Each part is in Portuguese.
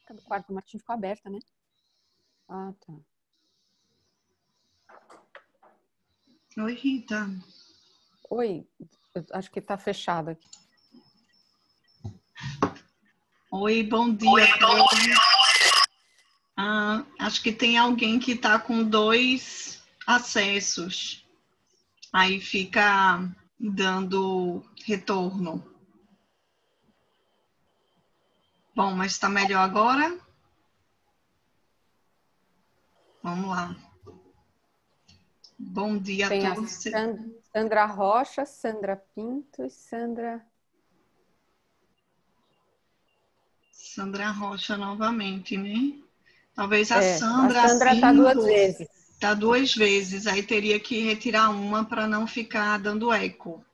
música do quarto do Martim ficou aberta, né? Ah, tá. Oi, Rita. Oi, eu acho que tá fechado aqui. Oi, bom dia a todos. Acho que tem alguém que está com 2 acessos. Aí fica dando retorno. Bom, mas está melhor agora? Vamos lá. Bom dia a Tem a todos. Sandra Rocha, Sandra Pinto e Sandra Rocha novamente, né? Talvez a Sandra a Sandra tá Pinto 2 vezes. tá 2 vezes. Aí teria que retirar uma para não ficar dando eco.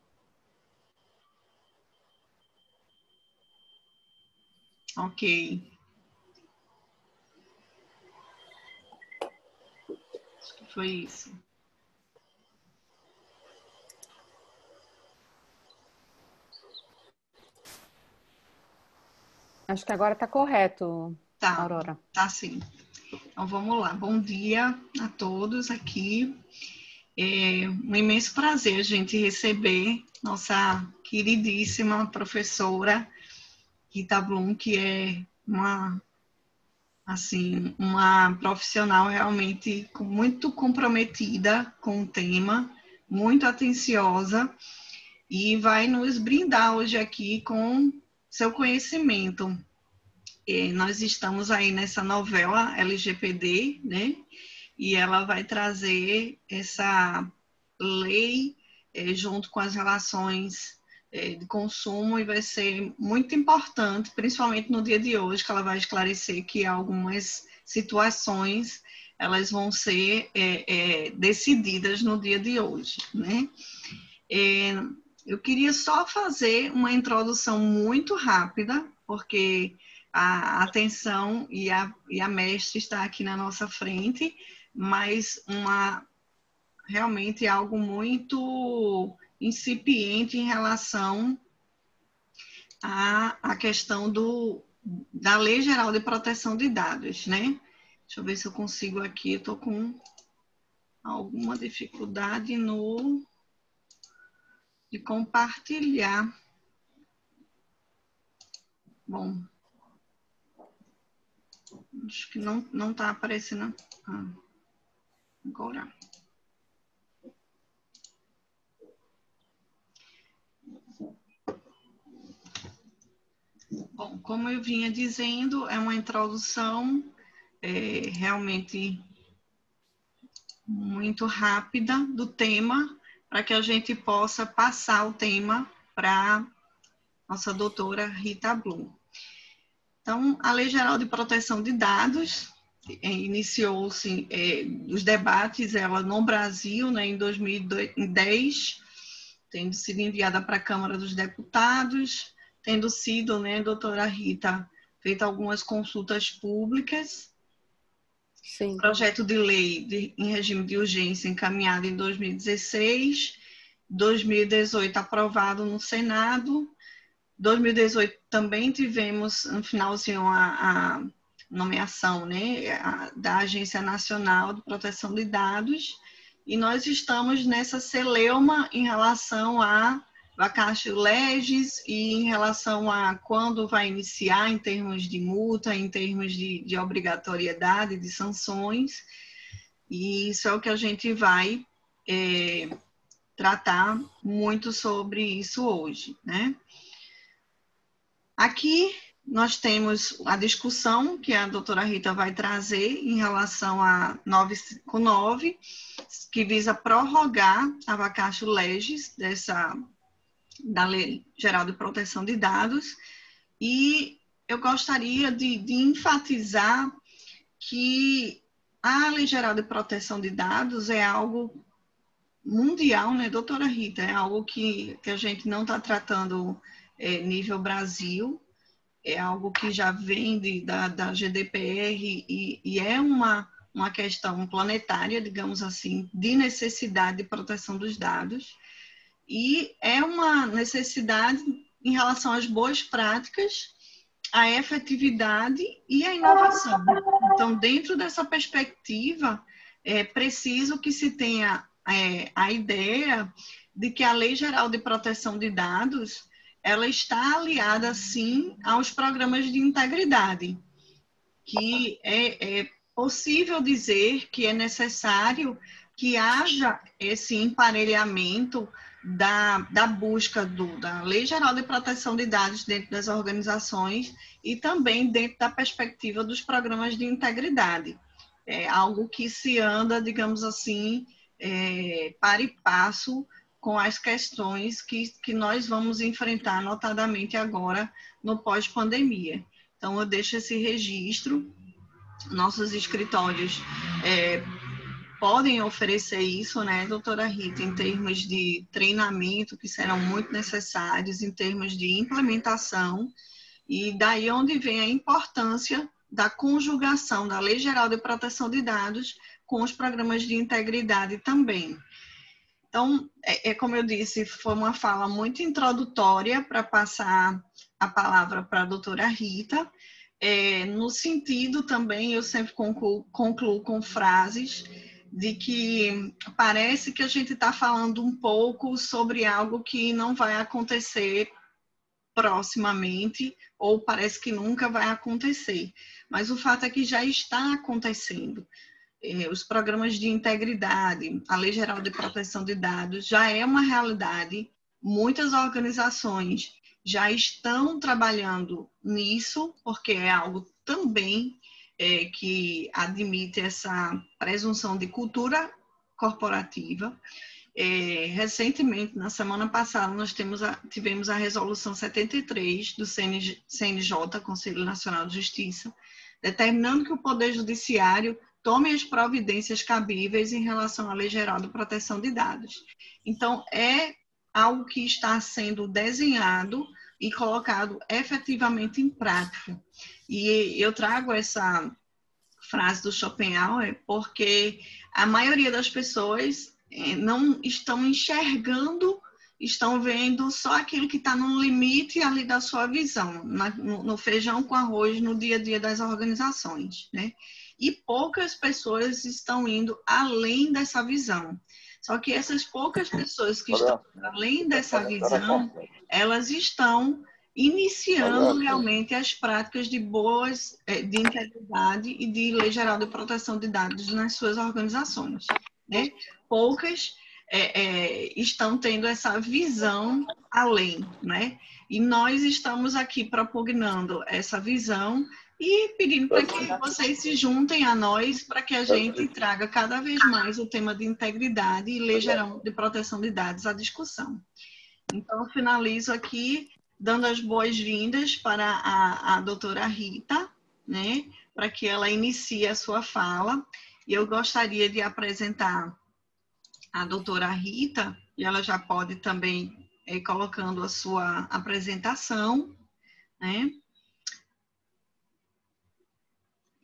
Ok. Acho que foi isso. Acho que agora tá correto, Aurora. Tá sim. Então vamos lá. Bom dia a todos aqui. É um imenso prazer a gente receber nossa queridíssima professora Rita Blum, que é uma profissional realmente muito comprometida com o tema, muito atenciosa, e vai nos brindar hoje aqui com seu conhecimento. Nós estamos aí nessa novela LGPD, né? E ela vai trazer essa lei junto com as relações de consumo, e vai ser muito importante, principalmente no dia de hoje, que ela vai esclarecer que algumas situações elas vão ser decididas no dia de hoje, né? Eu queria só fazer uma introdução muito rápida, porque a atenção e a mestre está aqui na nossa frente, mas realmente algo muito incipiente em relação à questão da Lei Geral de Proteção de Dados, né? Deixa eu ver se eu consigo aqui, eu estou com alguma dificuldade de compartilhar. Bom, acho que não está aparecendo agora. Bom, como eu vinha dizendo, é uma introdução realmente muito rápida do tema, para que a gente possa passar o tema para nossa doutora Rita Blum. Então, a Lei Geral de Proteção de Dados iniciou-se os debates ela no Brasil, né, em 2010, tendo sido enviada para a Câmara dos Deputados, tendo sido, né, doutora Rita, feita algumas consultas públicas. Sim. Projeto de lei em regime de urgência encaminhado em 2016, 2018 aprovado no Senado, 2018 também tivemos no finalzinho a nomeação, né, da Agência Nacional de Proteção de Dados, e nós estamos nessa celeuma em relação a vacatio legis e em relação a quando vai iniciar em termos de multa, em termos de obrigatoriedade, de sanções, e isso é o que a gente vai tratar muito sobre isso hoje, né? Aqui nós temos a discussão que a doutora Rita vai trazer em relação a 959, que visa prorrogar a vacatio legis da Lei Geral de Proteção de Dados, e eu gostaria de enfatizar que a Lei Geral de Proteção de Dados é algo mundial, né, doutora Rita? É algo que a gente não está tratando nível Brasil, é algo que já vem da GDPR e é uma questão planetária, digamos assim, de necessidade de proteção dos dados, e é uma necessidade em relação às boas práticas a efetividade e a inovação. Então, dentro dessa perspectiva, é preciso que se tenha a ideia de que a Lei Geral de Proteção de Dados, ela está aliada, sim, aos programas de integridade, que é possível dizer que é necessário que haja esse emparelhamento da busca da Lei Geral de Proteção de Dados dentro das organizações e também dentro da perspectiva dos programas de integridade. É algo que se anda, digamos assim, para e passo com as questões que nós vamos enfrentar, notadamente agora no pós-pandemia. Então, eu deixo esse registro. Nossos escritórios podem oferecer isso, né, doutora Rita, em termos de treinamento, que serão muito necessários, em termos de implementação, e daí onde vem a importância da conjugação da Lei Geral de Proteção de Dados com os programas de integridade também. Então, como eu disse, foi uma fala muito introdutória para passar a palavra para a doutora Rita. No sentido também, eu sempre concluo com frases de que parece que a gente está falando um pouco sobre algo que não vai acontecer proximamente, ou parece que nunca vai acontecer. Mas o fato é que já está acontecendo. Os programas de integridade, a Lei Geral de Proteção de Dados já é uma realidade. Muitas organizações já estão trabalhando nisso, porque é algo também que admite essa presunção de cultura corporativa. Recentemente, na semana passada, nós tivemos a resolução 73 do CNJ, Conselho Nacional de Justiça, determinando que o Poder Judiciário tome as providências cabíveis em relação à Lei Geral de Proteção de Dados. Então, é algo que está sendo desenhado e colocado efetivamente em prática. E eu trago essa frase do Schopenhauer porque a maioria das pessoas não estão enxergando, estão vendo só aquilo que está no limite ali da sua visão, no feijão com arroz, no dia a dia das organizações, né? E poucas pessoas estão indo além dessa visão. Só que essas poucas pessoas que estão além dessa visão, elas estão iniciando realmente as práticas de integridade e de Lei Geral de Proteção de Dados nas suas organizações, né? Poucas estão tendo essa visão além, né? E nós estamos aqui propugnando essa visão e pedindo para que vocês se juntem a nós para que a gente traga cada vez mais o tema de integridade e Lei Geral de Proteção de Dados à discussão. Então, eu finalizo aqui dando as boas-vindas para a doutora Rita, né, para que ela inicie a sua fala. E eu gostaria de apresentar a doutora Rita, e ela já pode também ir colocando a sua apresentação, né?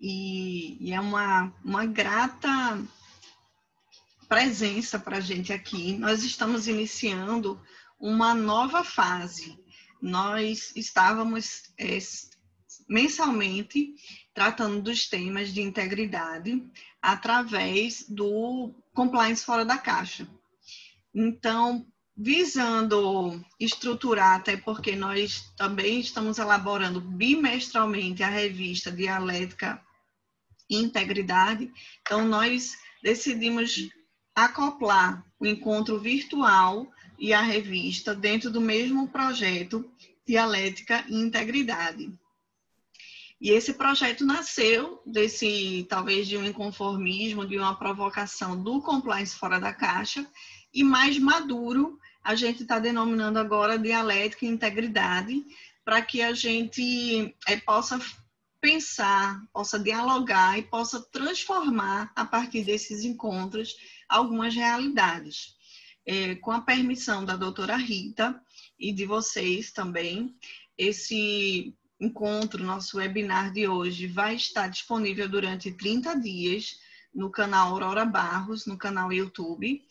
E é uma grata presença para a gente aqui. Nós estamos iniciando uma nova fase. Nós estávamos mensalmente tratando dos temas de integridade através do Compliance Fora da Caixa. Então, visando estruturar, até porque nós também estamos elaborando bimestralmente a revista Dialética e Integridade, então nós decidimos acoplar o encontro virtual e a revista dentro do mesmo projeto Dialética e Integridade. E esse projeto nasceu talvez de um inconformismo, de uma provocação do Compliance Fora da Caixa, e mais maduro, a gente está denominando agora Dialética e Integridade, para que a gente possa pensar, possa dialogar e possa transformar, a partir desses encontros, algumas realidades. Com a permissão da doutora Rita e de vocês também, esse encontro, nosso webinar de hoje, vai estar disponível durante 30 dias no canal Aurora Barros, no canal YouTube,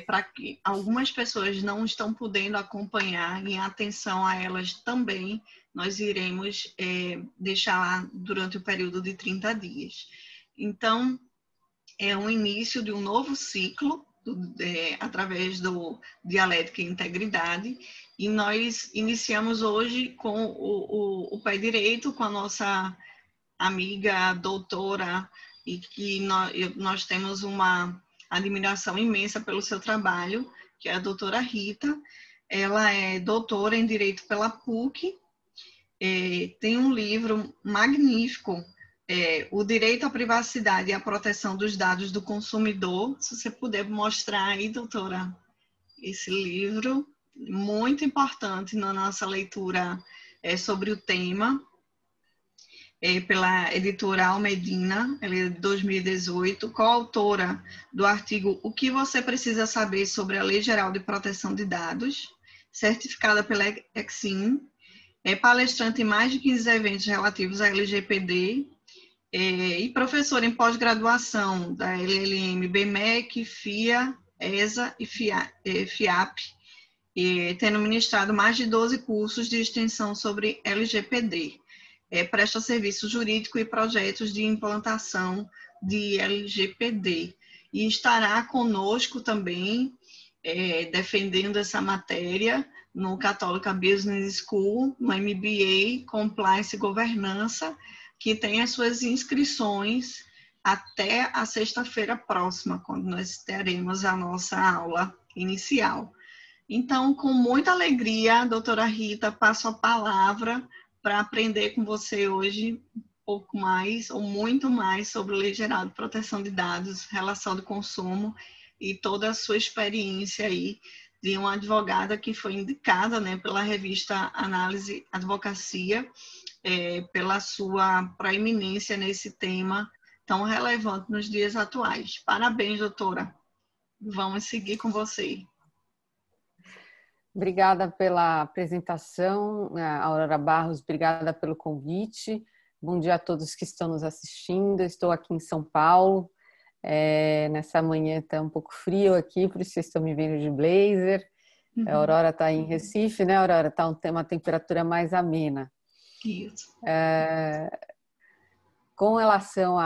para que algumas pessoas não estão podendo acompanhar, em atenção a elas também nós iremos deixar lá durante o período de 30 dias. Então, é um início de um novo ciclo, através do Dialética e Integridade, e nós iniciamos hoje com o pé direito, com a nossa amiga doutora, e que nós temos uma admiração imensa pelo seu trabalho, que é a doutora Rita. Ela é doutora em Direito pela PUC, tem um livro magnífico, O Direito à Privacidade e à Proteção dos Dados do Consumidor. Se você puder mostrar aí, doutora, esse livro, muito importante na nossa leitura sobre o tema, pela editora Almedina, ela é de 2018, coautora do artigo O que você precisa saber sobre a Lei Geral de Proteção de Dados, certificada pela Exim, é palestrante em mais de 15 eventos relativos à LGPD, e professora em pós-graduação da LLM, BMEC, FIA, ESA e FIAP, tendo ministrado mais de 12 cursos de extensão sobre LGPD. Presta serviço jurídico e projetos de implantação de LGPD. E estará conosco também, defendendo essa matéria, no Católica Business School, no MBA Compliance e Governança, que tem as suas inscrições até a sexta-feira próxima, quando nós teremos a nossa aula inicial. Então, com muita alegria, doutora Rita, passo a palavra para aprender com você hoje um pouco mais, ou muito mais, sobre a Lei Geral de Proteção de Dados, relação do consumo e toda a sua experiência aí de uma advogada que foi indicada, né, pela revista Análise Advocacia, pela sua proeminência nesse tema tão relevante nos dias atuais. Parabéns, doutora. Vamos seguir com você. Obrigada pela apresentação, Aurora Barros, obrigada pelo convite. Bom dia a todos que estão nos assistindo. Estou aqui em São Paulo. Nessa manhã está um pouco frio aqui, por isso vocês estão me vendo de blazer. A Aurora está em Recife, né, Aurora? Está uma temperatura mais amena. Isso. Com relação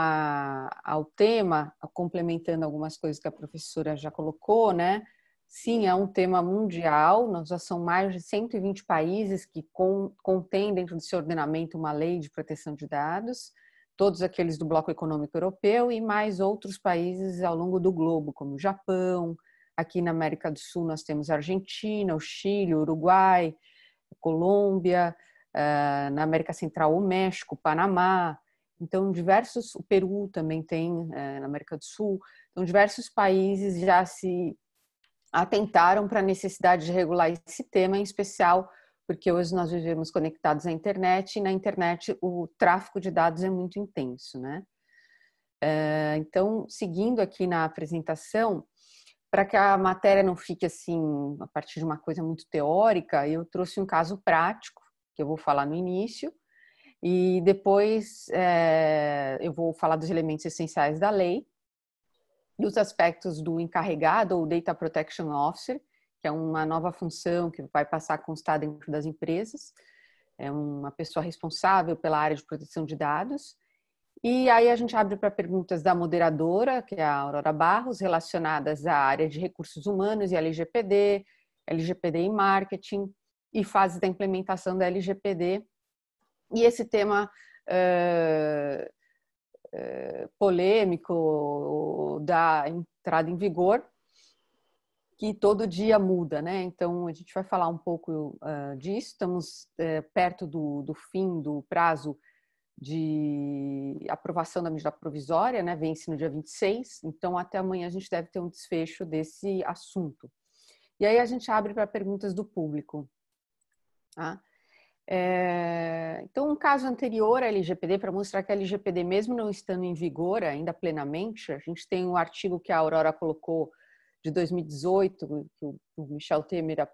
ao tema, complementando algumas coisas que a professora já colocou, né? Sim, é um tema mundial, nós já são mais de 120 países que contêm dentro do seu ordenamento uma lei de proteção de dados, todos aqueles do Bloco Econômico Europeu e mais outros países ao longo do globo, como o Japão, aqui na América do Sul nós temos a Argentina, o Chile, o Uruguai, a Colômbia, na América Central o México, o Panamá, então o Peru também tem na América do Sul, então diversos países já se atentaram para a necessidade de regular esse tema, em especial porque hoje nós vivemos conectados à internet e na internet o tráfego de dados é muito intenso, né? Então, seguindo aqui na apresentação, para que a matéria não fique assim, a partir de uma coisa muito teórica, eu trouxe um caso prático, que eu vou falar no início, e depois eu vou falar dos elementos essenciais da lei, dos aspectos do encarregado ou Data Protection Officer, que é uma nova função que vai passar a constar dentro das empresas. É uma pessoa responsável pela área de proteção de dados. E aí a gente abre para perguntas da moderadora, que é a Aurora Barros, relacionadas à área de recursos humanos e LGPD, LGPD e marketing, e fases da implementação da LGPD. E esse tema polêmico da entrada em vigor, que todo dia muda, né? Então, a gente vai falar um pouco disso. Estamos perto do fim do prazo de aprovação da medida provisória, né? Vence no dia 26, então até amanhã a gente deve ter um desfecho desse assunto. E aí a gente abre para perguntas do público. Tá? Então, um caso anterior à LGPD, para mostrar que a LGPD, mesmo não estando em vigor ainda plenamente, a gente tem um artigo que a Aurora colocou de 2018, que o Michel Temer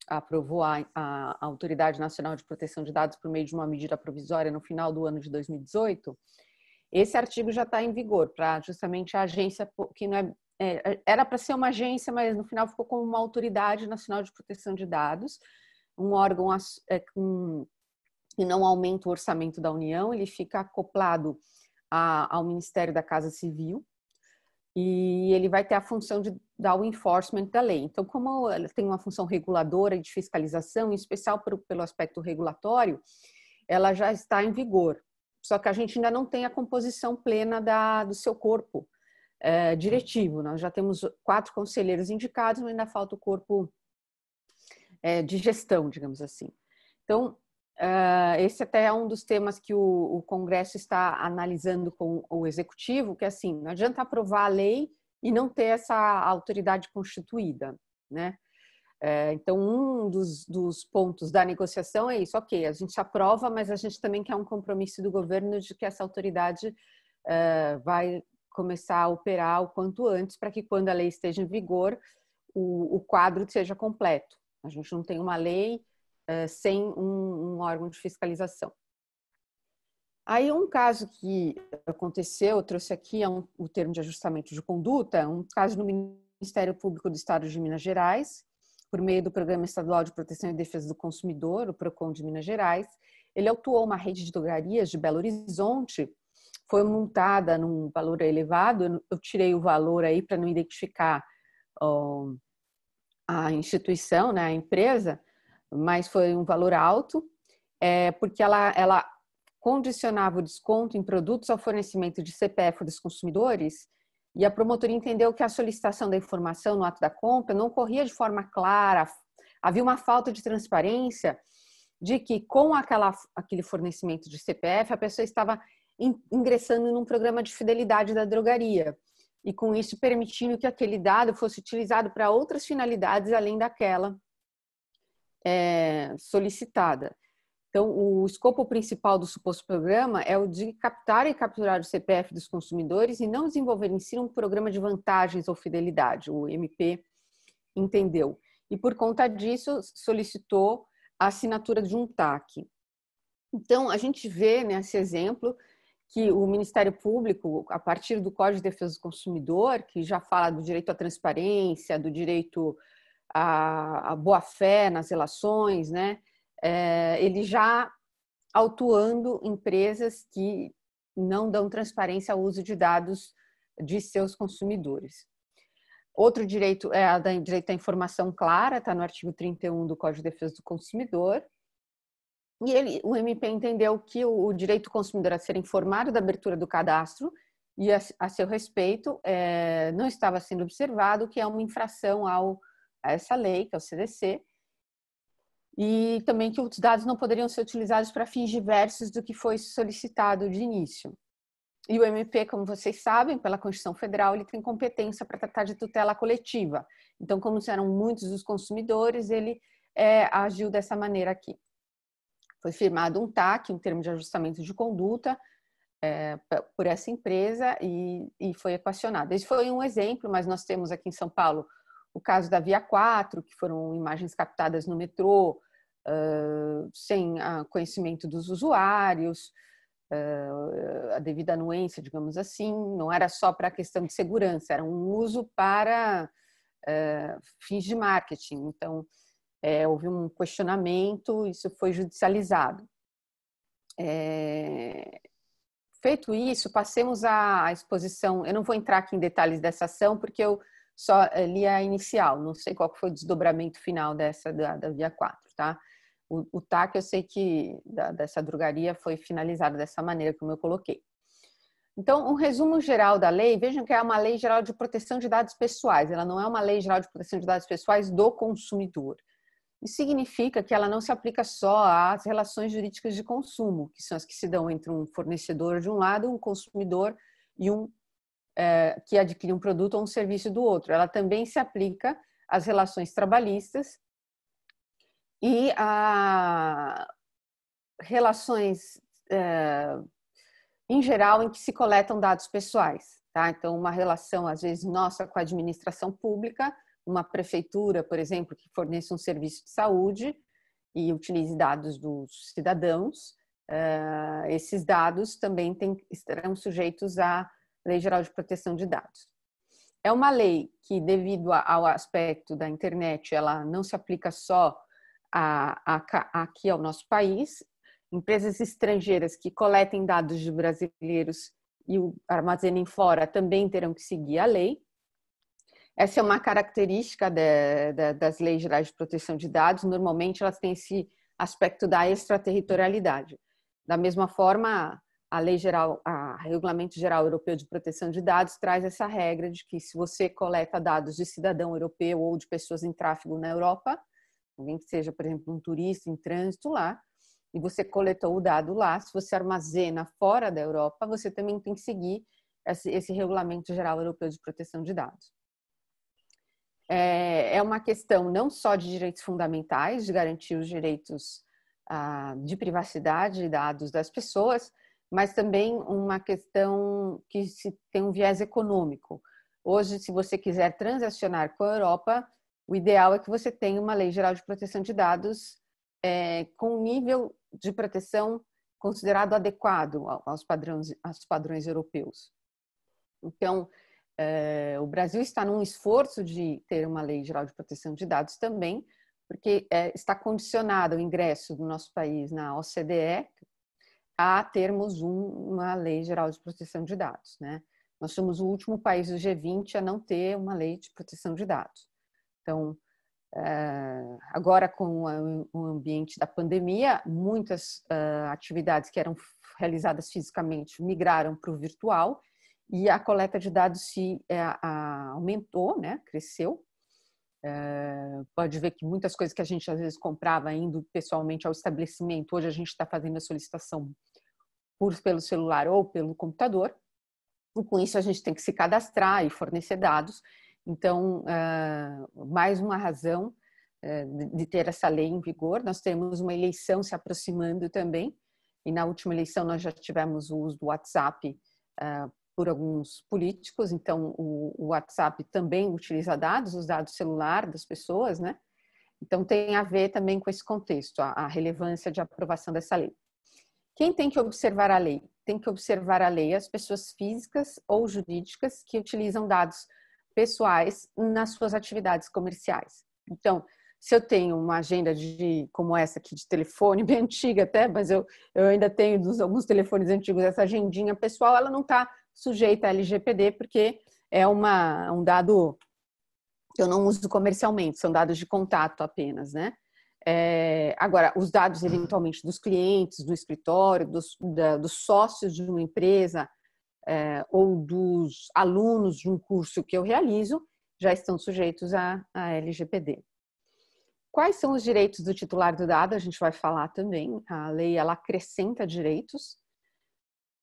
aprovou a Autoridade Nacional de Proteção de Dados por meio de uma medida provisória no final do ano de 2018. Esse artigo já está em vigor para justamente a agência, que não era para ser uma agência, mas no final ficou como uma Autoridade Nacional de Proteção de Dados, um órgão e não aumenta o orçamento da União, ele fica acoplado ao Ministério da Casa Civil, e ele vai ter a função de dar o enforcement da lei. Então, como ela tem uma função reguladora e de fiscalização, em especial pelo aspecto regulatório, ela já está em vigor. Só que a gente ainda não tem a composição plena do seu corpo diretivo. Nós já temos 4 conselheiros indicados, mas ainda falta o corpo de gestão, digamos assim. Então, esse até é um dos temas que o Congresso está analisando com o Executivo, que é assim, não adianta aprovar a lei e não ter essa autoridade constituída, né? Então, um dos pontos da negociação é isso, ok, a gente aprova, mas a gente também quer um compromisso do governo de que essa autoridade vai começar a operar o quanto antes, para que quando a lei esteja em vigor, o quadro seja completo. A gente não tem uma lei sem um órgão de fiscalização. Aí um caso que aconteceu, eu trouxe aqui o termo de ajustamento de conduta, um caso no Ministério Público do Estado de Minas Gerais, por meio do Programa Estadual de Proteção e Defesa do Consumidor, o PROCON de Minas Gerais. Ele autuou uma rede de drogarias de Belo Horizonte, foi multada num valor elevado, eu tirei o valor aí para não identificar a instituição, né, a empresa, mas foi um valor alto, porque ela condicionava o desconto em produtos ao fornecimento de CPF dos consumidores, e a promotoria entendeu que a solicitação da informação no ato da compra não ocorria de forma clara, havia uma falta de transparência de que com aquele fornecimento de CPF a pessoa estava ingressando num programa de fidelidade da drogaria, e com isso permitindo que aquele dado fosse utilizado para outras finalidades além daquela solicitada. Então, o escopo principal do suposto programa é o de captar e capturar o CPF dos consumidores e não desenvolver em si um programa de vantagens ou fidelidade, o MP entendeu. E por conta disso, solicitou a assinatura de um TAC. Então, a gente vê nesse exemplo que o Ministério Público, a partir do Código de Defesa do Consumidor, que já fala do direito à transparência, do direito à boa-fé nas relações, né? Ele já autuando empresas que não dão transparência ao uso de dados de seus consumidores. Outro direito é o direito à informação clara, está no artigo 31 do Código de Defesa do Consumidor. E o MP entendeu que o direito do consumidor a ser informado da abertura do cadastro e a seu respeito não estava sendo observado, que é uma infração a essa lei, que é o CDC, e também que os dados não poderiam ser utilizados para fins diversos do que foi solicitado de início. E o MP, como vocês sabem, pela Constituição Federal, ele tem competência para tratar de tutela coletiva. Então, como eram muitos os consumidores, ele agiu dessa maneira aqui. Foi firmado um TAC, um termo de ajustamento de conduta, por essa empresa e foi equacionado. Esse foi um exemplo, mas nós temos aqui em São Paulo o caso da Via 4, que foram imagens captadas no metrô, sem conhecimento dos usuários, a devida anuência, digamos assim, não era só para a questão de segurança, era um uso para fins de marketing. Então, houve um questionamento, isso foi judicializado. Feito isso, passemos à exposição. Eu não vou entrar aqui em detalhes dessa ação, porque eu só li a inicial, não sei qual foi o desdobramento final dessa da Via 4, tá? O TAC, eu sei que dessa drogaria foi finalizado dessa maneira, como eu coloquei. Então, um resumo geral da lei, vejam que é uma lei geral de proteção de dados pessoais, ela não é uma lei geral de proteção de dados pessoais do consumidor. Isso significa que ela não se aplica só às relações jurídicas de consumo, que são as que se dão entre um fornecedor de um lado, um consumidor e que adquire um produto ou um serviço do outro. Ela também se aplica às relações trabalhistas e a relações, em geral, em que se coletam dados pessoais. Tá? Então, uma relação, às vezes, nossa com a administração pública, uma prefeitura, por exemplo, que forneça um serviço de saúde e utilize dados dos cidadãos, esses dados também estarão sujeitos à Lei Geral de Proteção de Dados. É uma lei que, devido ao aspecto da internet, ela não se aplica só aqui ao nosso país, Empresas estrangeiras que coletem dados de brasileiros e o armazenem fora também terão que seguir a lei. Essa é uma característica das leis gerais de proteção de dados. Normalmente, elas têm esse aspecto da extraterritorialidade. Da mesma forma, a lei geral, a Regulamento Geral Europeu de Proteção de Dados traz essa regra de que se você coleta dados de cidadão europeu ou de pessoas em tráfego na Europa, alguém que seja, por exemplo, um turista em trânsito lá, e você coletou o dado lá, se você armazena fora da Europa, você também tem que seguir esse Regulamento Geral Europeu de Proteção de Dados. É uma questão não só de direitos fundamentais, de garantir os direitos de privacidade de dados das pessoas, mas também uma questão que tem um viés econômico. Hoje, se você quiser transacionar com a Europa, o ideal é que você tenha uma lei geral de proteção de dados com um nível de proteção considerado adequado aos padrões europeus. Então, o Brasil está num esforço de ter uma lei geral de proteção de dados também, porque está condicionado o ingresso do nosso país na OCDE a termos uma lei geral de proteção de dados, né? Nós somos o último país do G20 a não ter uma lei de proteção de dados. Então, agora com o ambiente da pandemia, muitas atividades que eram realizadas fisicamente migraram para o virtual e a coleta de dados aumentou, né? Cresceu. Pode ver que muitas coisas que a gente às vezes comprava indo pessoalmente ao estabelecimento, hoje a gente está fazendo a solicitação pelo celular ou pelo computador, e com isso a gente tem que se cadastrar e fornecer dados. Então, mais uma razão de ter essa lei em vigor. Nós temos uma eleição se aproximando também, e na última eleição nós já tivemos o uso do WhatsApp por alguns políticos, então o WhatsApp também utiliza dados, os dados celular das pessoas, né? Então tem a ver também com esse contexto, a relevância de aprovação dessa lei. Quem tem que observar a lei? Tem que observar a lei as pessoas físicas ou jurídicas que utilizam dados pessoais nas suas atividades comerciais. Então, se eu tenho uma agenda como essa aqui de telefone, bem antiga até, mas eu ainda tenho alguns telefones antigos, essa agendinha pessoal, ela não está sujeita a LGPD, porque é um dado que eu não uso comercialmente, são dados de contato apenas, né? Agora, os dados, eventualmente, dos clientes, do escritório, dos sócios de uma empresa ou dos alunos de um curso que eu realizo, já estão sujeitos à LGPD. Quais são os direitos do titular do dado? A gente vai falar também. A lei, ela acrescenta direitos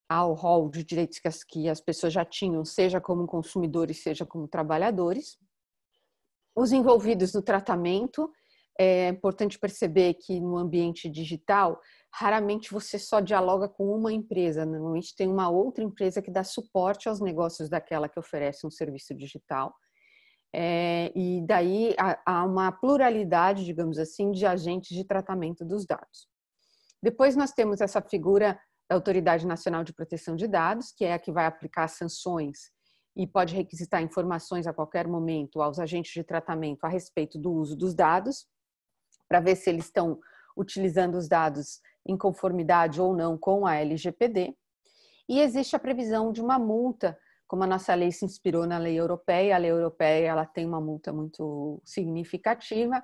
ao rol de direitos que as pessoas já tinham, seja como consumidores, seja como trabalhadores. Os envolvidos no tratamento. É importante perceber que no ambiente digital, raramente você só dialoga com uma empresa, normalmente tem uma outra empresa que dá suporte aos negócios daquela que oferece um serviço digital. E daí há uma pluralidade, digamos assim, de agentes de tratamento dos dados. Depois nós temos essa figura da Autoridade Nacional de Proteção de Dados, que é a que vai aplicar sanções e pode requisitar informações a qualquer momento aos agentes de tratamento a respeito do uso dos dados, para ver se eles estão utilizando os dados em conformidade ou não com a LGPD. E existe a previsão de uma multa, como a nossa lei se inspirou na lei europeia. A lei europeia, ela tem uma multa muito significativa.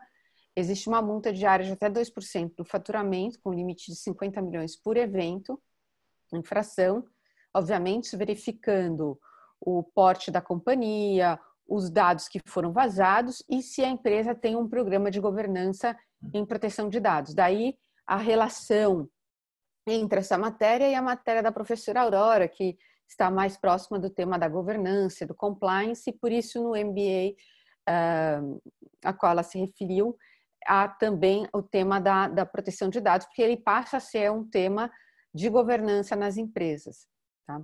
Existe uma multa diária de até 2% do faturamento, com limite de 50 milhões por evento, infração, obviamente verificando o porte da companhia, os dados que foram vazados e se a empresa tem um programa de governança em proteção de dados. Daí a relação entre essa matéria e a matéria da professora Aurora, que está mais próxima do tema da governança, do compliance, e por isso no MBA a qual ela se referiu, há também o tema da proteção de dados, porque ele passa a ser um tema de governança nas empresas. Tá?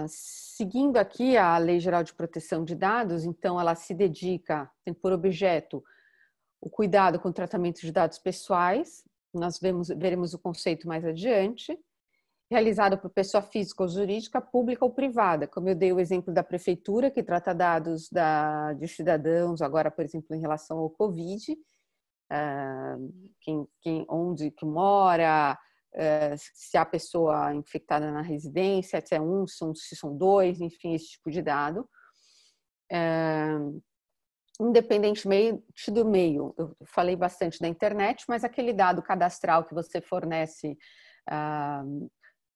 Seguindo aqui a Lei Geral de Proteção de Dados, então ela se dedica, tem por objeto o cuidado com o tratamento de dados pessoais, nós veremos o conceito mais adiante, realizado por pessoa física ou jurídica, pública ou privada, como eu dei o exemplo da prefeitura, que trata dados de cidadãos, agora, por exemplo, em relação ao Covid, onde que mora, se há pessoa infectada na residência, se é um, se são dois, enfim, esse tipo de dado. Independentemente do meio, eu falei bastante da internet, mas aquele dado cadastral que você fornece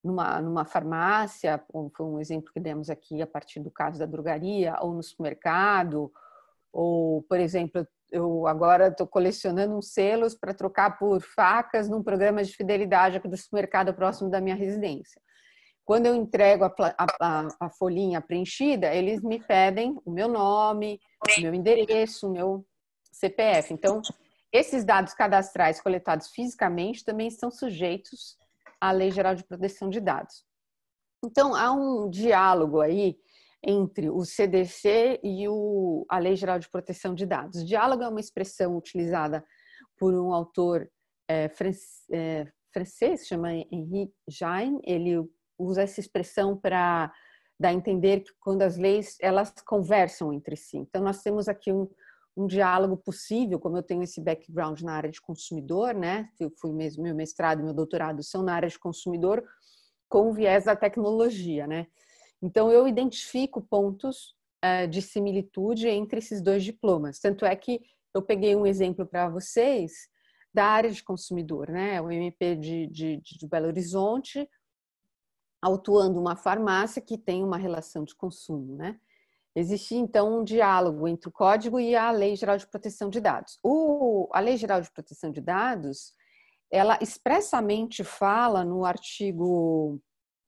numa farmácia, foi um exemplo que demos aqui a partir do caso da drogaria, ou no supermercado, ou, por exemplo, eu agora estou colecionando uns selos para trocar por facas num programa de fidelidade aqui do supermercado próximo da minha residência. Quando eu entrego a folhinha preenchida, eles me pedem o meu nome, o meu endereço, o meu CPF. Então, esses dados cadastrais coletados fisicamente também estão sujeitos à Lei Geral de Proteção de Dados. Então, há um diálogo aí entre o CDC e a Lei Geral de Proteção de Dados. Diálogo é uma expressão utilizada por um autor francês, chama Henri Jaime. Ele usa essa expressão para dar a entender que quando as leis elas conversam entre si. Então, nós temos aqui um diálogo possível, como eu tenho esse background na área de consumidor, né? Eu fui mesmo, meu mestrado e meu doutorado são na área de consumidor, com o viés da tecnologia, né? Então, eu identifico pontos de similitude entre esses dois diplomas. Tanto é que eu peguei um exemplo para vocês da área de consumidor, né? O MP de Belo Horizonte, autuando uma farmácia que tem uma relação de consumo, né? Existe, então, um diálogo entre o Código e a Lei Geral de Proteção de Dados. A Lei Geral de Proteção de Dados, ela expressamente fala no artigo,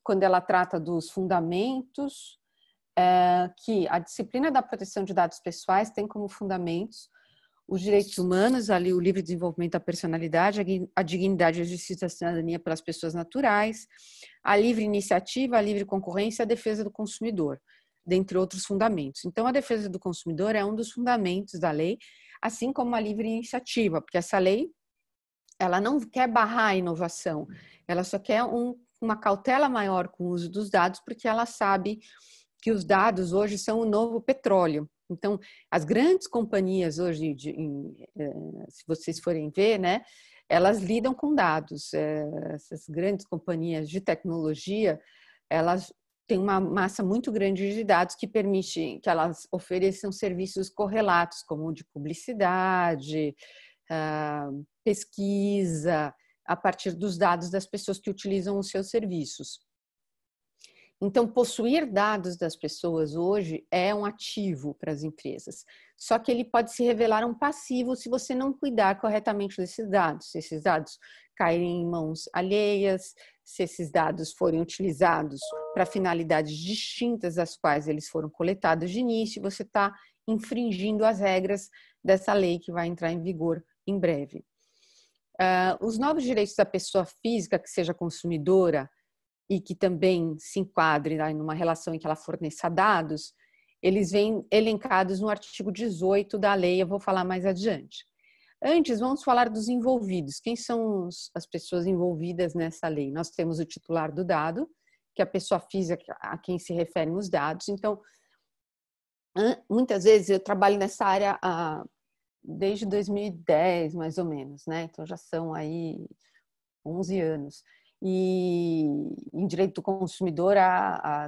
quando ela trata dos fundamentos, que a disciplina da proteção de dados pessoais tem como fundamentos os direitos humanos, ali o livre desenvolvimento da personalidade, a dignidade e a justiça da cidadania pelas pessoas naturais, a livre iniciativa, a livre concorrência e a defesa do consumidor, dentre outros fundamentos. Então, a defesa do consumidor é um dos fundamentos da lei, assim como a livre iniciativa, porque essa lei ela não quer barrar a inovação, ela só quer uma cautela maior com o uso dos dados, porque ela sabe que os dados hoje são o novo petróleo. Então, as grandes companhias hoje, se vocês forem ver, né, elas lidam com dados. Essas grandes companhias de tecnologia, elas têm uma massa muito grande de dados que permite que elas ofereçam serviços correlatos, como o de publicidade, pesquisa, a partir dos dados das pessoas que utilizam os seus serviços. Então, possuir dados das pessoas hoje é um ativo para as empresas. Só que ele pode se revelar um passivo se você não cuidar corretamente desses dados. Se esses dados caírem em mãos alheias, se esses dados forem utilizados para finalidades distintas das quais eles foram coletados de início, você está infringindo as regras dessa lei que vai entrar em vigor em breve. Os novos direitos da pessoa física que seja consumidora e que também se enquadre numa relação em que ela forneça dados, eles vêm elencados no artigo 18 da lei, eu vou falar mais adiante. Antes, vamos falar dos envolvidos. Quem são as pessoas envolvidas nessa lei? Nós temos o titular do dado, que é a pessoa física a quem se referem os dados. Então, muitas vezes eu trabalho nessa área desde 2010, mais ou menos, né? Então, já são aí 11 anos. E em direito do consumidor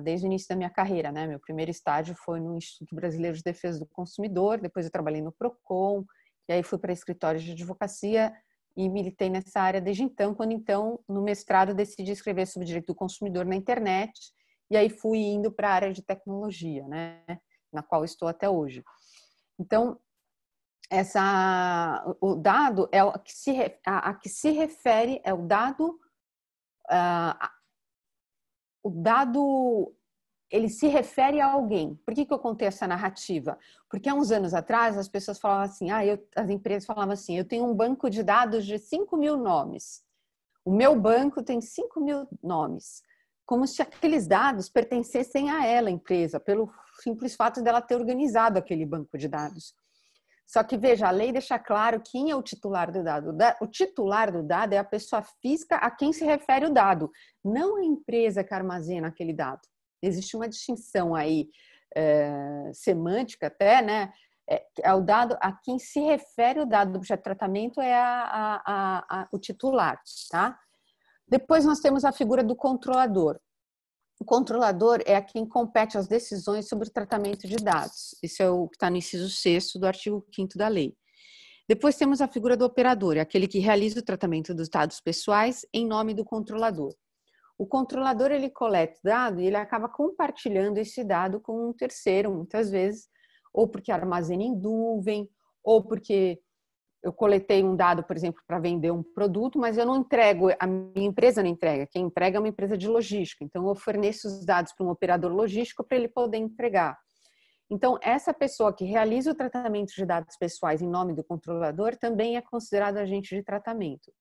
desde o início da minha carreira, né? Meu primeiro estágio foi no Instituto Brasileiro de Defesa do Consumidor, depois eu trabalhei no Procon, e aí fui para escritórios de advocacia e militei nessa área desde então, quando então, no mestrado, decidi escrever sobre direito do consumidor na internet, e aí fui indo para a área de tecnologia, né? Na qual estou até hoje. Então, o dado é a que se refere, é o dado ele se refere a alguém. Por que eu contei essa narrativa? Porque há uns anos atrás as pessoas falavam assim, as empresas falavam assim, eu tenho um banco de dados de 5.000 nomes. O meu banco tem 5.000 nomes. Como se aqueles dados pertencessem a ela, a empresa, pelo simples fato dela ter organizado aquele banco de dados. Só que, veja, a lei deixa claro quem é o titular do dado. O titular do dado é a pessoa física a quem se refere o dado, não a empresa que armazena aquele dado. Existe uma distinção aí, semântica até, né? é o dado a quem se refere o dado do objeto de tratamento é o titular, tá? Depois nós temos a figura do controlador. O controlador é a quem compete as decisões sobre o tratamento de dados. Isso é o que está no inciso 6º do artigo 5º da lei. Depois temos a figura do operador, é aquele que realiza o tratamento dos dados pessoais em nome do controlador. O controlador, ele coleta o dado e ele acaba compartilhando esse dado com um terceiro, muitas vezes, ou porque armazena em nuvem, ou porque eu coletei um dado, por exemplo, para vender um produto, mas eu não entrego, a minha empresa não entrega, quem entrega é uma empresa de logística. Então, eu forneço os dados para um operador logístico para ele poder entregar. Então, essa pessoa que realiza o tratamento de dados pessoais em nome do controlador também é considerado agente de tratamento.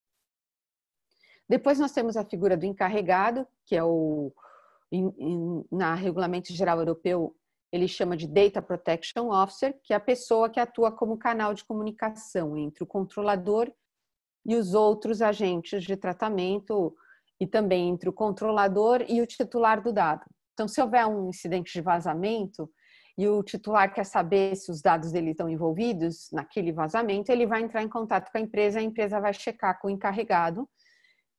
Depois nós temos a figura do encarregado, que é na Regulamento Geral Europeu, ele chama de Data Protection Officer, que é a pessoa que atua como canal de comunicação entre o controlador e os outros agentes de tratamento e também entre o controlador e o titular do dado. Então, se houver um incidente de vazamento e o titular quer saber se os dados dele estão envolvidos naquele vazamento, ele vai entrar em contato com a empresa vai checar com o encarregado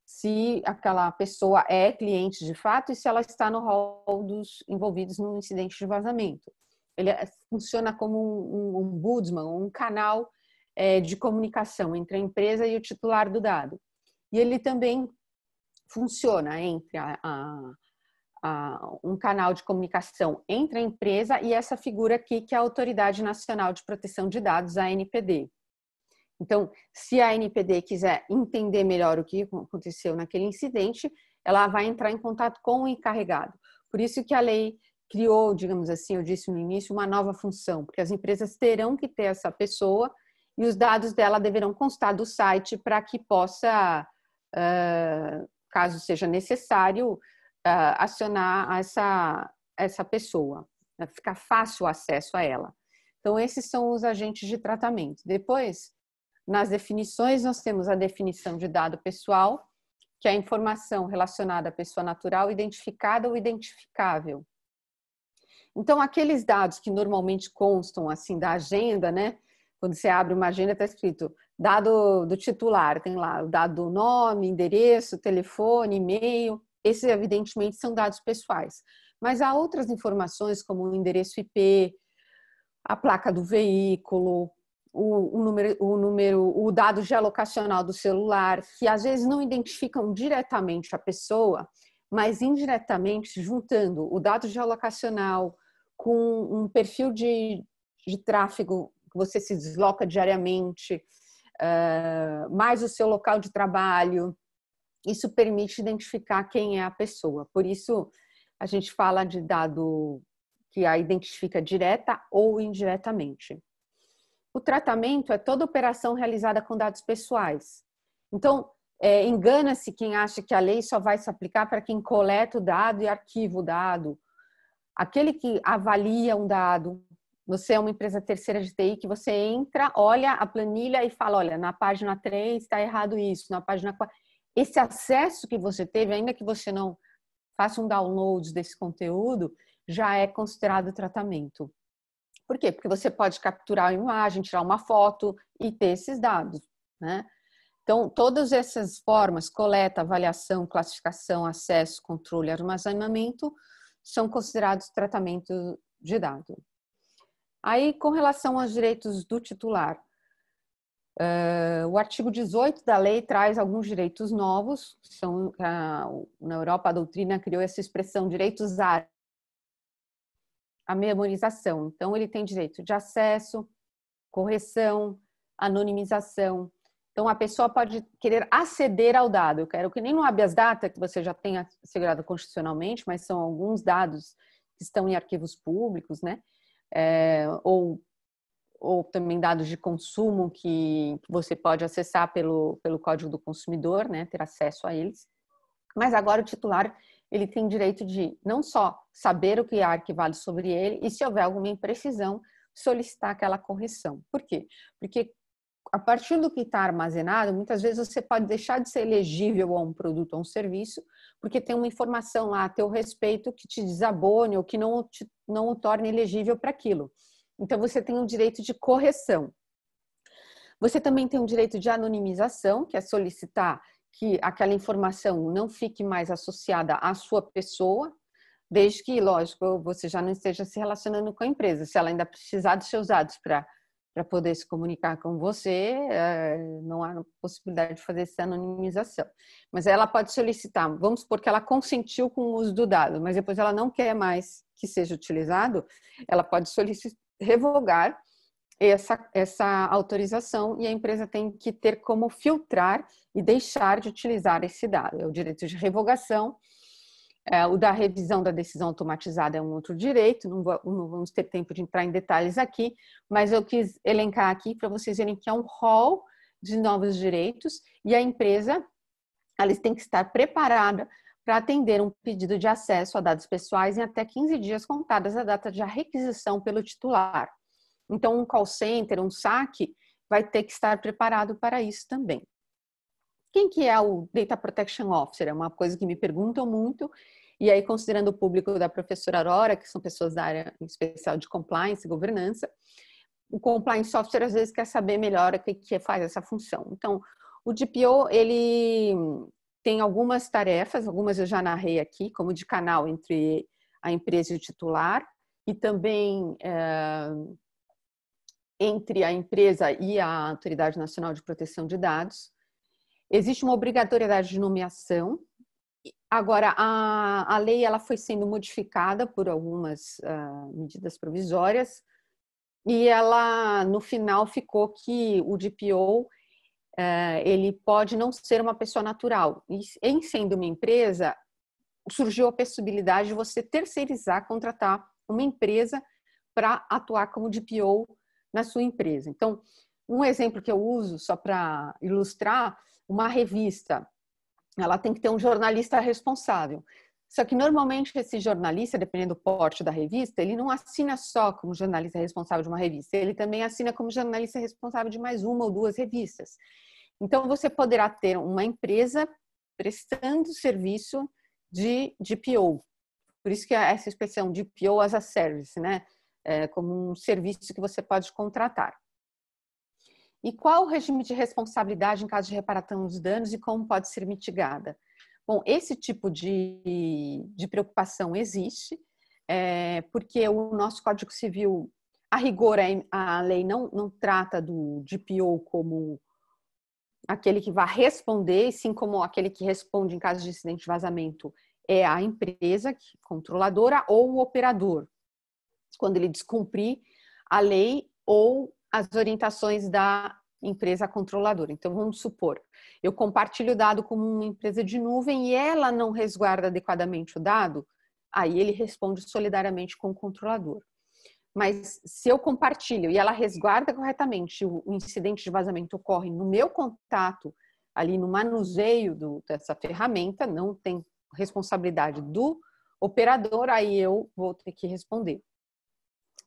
se aquela pessoa é cliente de fato e se ela está no rol dos envolvidos no incidente de vazamento. Ele funciona como um ombudsman, um canal de comunicação entre a empresa e o titular do dado. E ele também funciona entre um canal de comunicação entre a empresa e essa figura aqui, que é a Autoridade Nacional de Proteção de Dados, a ANPD. Então, se a ANPD quiser entender melhor o que aconteceu naquele incidente, ela vai entrar em contato com o encarregado. Por isso que a lei criou, digamos assim, eu disse no início, uma nova função, porque as empresas terão que ter essa pessoa e os dados dela deverão constar do site para que possa, caso seja necessário, acionar essa pessoa, ficar fácil o acesso a ela. Então, esses são os agentes de tratamento. Depois, nas definições, nós temos a definição de dado pessoal, que é a informação relacionada à pessoa natural identificada ou identificável. Então, aqueles dados que normalmente constam assim da agenda, né? Quando você abre uma agenda, está escrito dado do titular, tem lá o dado do nome, endereço, telefone, e-mail. Esses, evidentemente, são dados pessoais. Mas há outras informações, como o endereço IP, a placa do veículo, o dado geolocacional do celular, que às vezes não identificam diretamente a pessoa, mas indiretamente juntando o dado geolocacional com um perfil de tráfego que você se desloca diariamente, mais o seu local de trabalho, isso permite identificar quem é a pessoa. Por isso, a gente fala de dado que a identifica direta ou indiretamente. O tratamento é toda operação realizada com dados pessoais. Então, engana-se quem acha que a lei só vai se aplicar para quem coleta o dado e arquiva o dado. Aquele que avalia um dado, você é uma empresa terceira de TI que você entra, olha a planilha e fala, olha, na página 3 está errado isso, na página 4. Esse acesso que você teve, ainda que você não faça um download desse conteúdo, já é considerado tratamento. Por quê? Porque você pode capturar a imagem, tirar uma foto e ter esses dados, né? Então, todas essas formas, coleta, avaliação, classificação, acesso, controle, armazenamento, são considerados tratamento de dado. Aí, com relação aos direitos do titular, o artigo 18 da lei traz alguns direitos novos, na Europa a doutrina criou essa expressão direitos a memorização. Então, ele tem direito de acesso, correção, anonimização. Então, a pessoa pode querer aceder ao dado. Eu quero que nem no habeas data, que você já tenha assegurado constitucionalmente, mas são alguns dados que estão em arquivos públicos, né? Ou também dados de consumo que você pode acessar pelo Código do Consumidor, né? Ter acesso a eles. Mas agora o titular, ele tem direito de não só saber o que há arquivado sobre ele e, se houver alguma imprecisão, solicitar aquela correção. Por quê? Porque a partir do que está armazenado, muitas vezes você pode deixar de ser elegível a um produto ou um serviço, porque tem uma informação lá a teu respeito que te desabone ou que não o torne elegível para aquilo. Então, você tem um direito de correção. Você também tem um direito de anonimização, que é solicitar que aquela informação não fique mais associada à sua pessoa, desde que, lógico, você já não esteja se relacionando com a empresa. Se ela ainda precisar dos seus dados para poder se comunicar com você, não há possibilidade de fazer essa anonimização. Mas ela pode solicitar, vamos supor que ela consentiu com o uso do dado, mas depois ela não quer mais que seja utilizado, ela pode solicitar, revogar essa autorização e a empresa tem que ter como filtrar e deixar de utilizar esse dado. É o direito de revogação. O da revisão da decisão automatizada é um outro direito, não vamos ter tempo de entrar em detalhes aqui, mas eu quis elencar aqui para vocês verem que é um rol de novos direitos e a empresa ela tem que estar preparada para atender um pedido de acesso a dados pessoais em até 15 dias contadas a data de requisição pelo titular. Então, um call center, um saque, vai ter que estar preparado para isso também. Quem que é o Data Protection Officer? É uma coisa que me perguntam muito, e aí considerando o público da professora Aurora, que são pessoas da área em especial de compliance e governança, o Compliance Officer às vezes quer saber melhor o que faz essa função. Então, o DPO, ele tem algumas tarefas, algumas eu já narrei aqui, como de canal entre a empresa e o titular, e também entre a empresa e a Autoridade Nacional de Proteção de Dados. Existe uma obrigatoriedade de nomeação. Agora, a lei ela foi sendo modificada por algumas medidas provisórias e ela, no final, ficou que o DPO ele pode não ser uma pessoa natural. E, em sendo uma empresa, surgiu a possibilidade de você terceirizar, contratar uma empresa para atuar como DPO na sua empresa. Então, um exemplo que eu uso, só para ilustrar, uma revista, ela tem que ter um jornalista responsável. Só que, normalmente, esse jornalista, dependendo do porte da revista, ele não assina só como jornalista responsável de uma revista, ele também assina como jornalista responsável de mais uma ou duas revistas. Então, você poderá ter uma empresa prestando serviço de DPO. Por isso que essa expressão DPO as a service, né? Como um serviço que você pode contratar. E qual o regime de responsabilidade em caso de reparação dos danos e como pode ser mitigada? Bom, esse tipo de preocupação existe, porque o nosso Código Civil, a rigor, a lei não trata do DPO como aquele que vai responder, sim como aquele que responde em caso de incidente de vazamento é a empresa controladora ou o operador, quando ele descumprir a lei ou as orientações da empresa controladora. Então, vamos supor, eu compartilho o dado com uma empresa de nuvem e ela não resguarda adequadamente o dado, aí ele responde solidariamente com o controlador. Mas se eu compartilho e ela resguarda corretamente, o incidente de vazamento ocorre no meu contato, ali no manuseio dessa ferramenta, não tem responsabilidade do operador, aí eu vou ter que responder.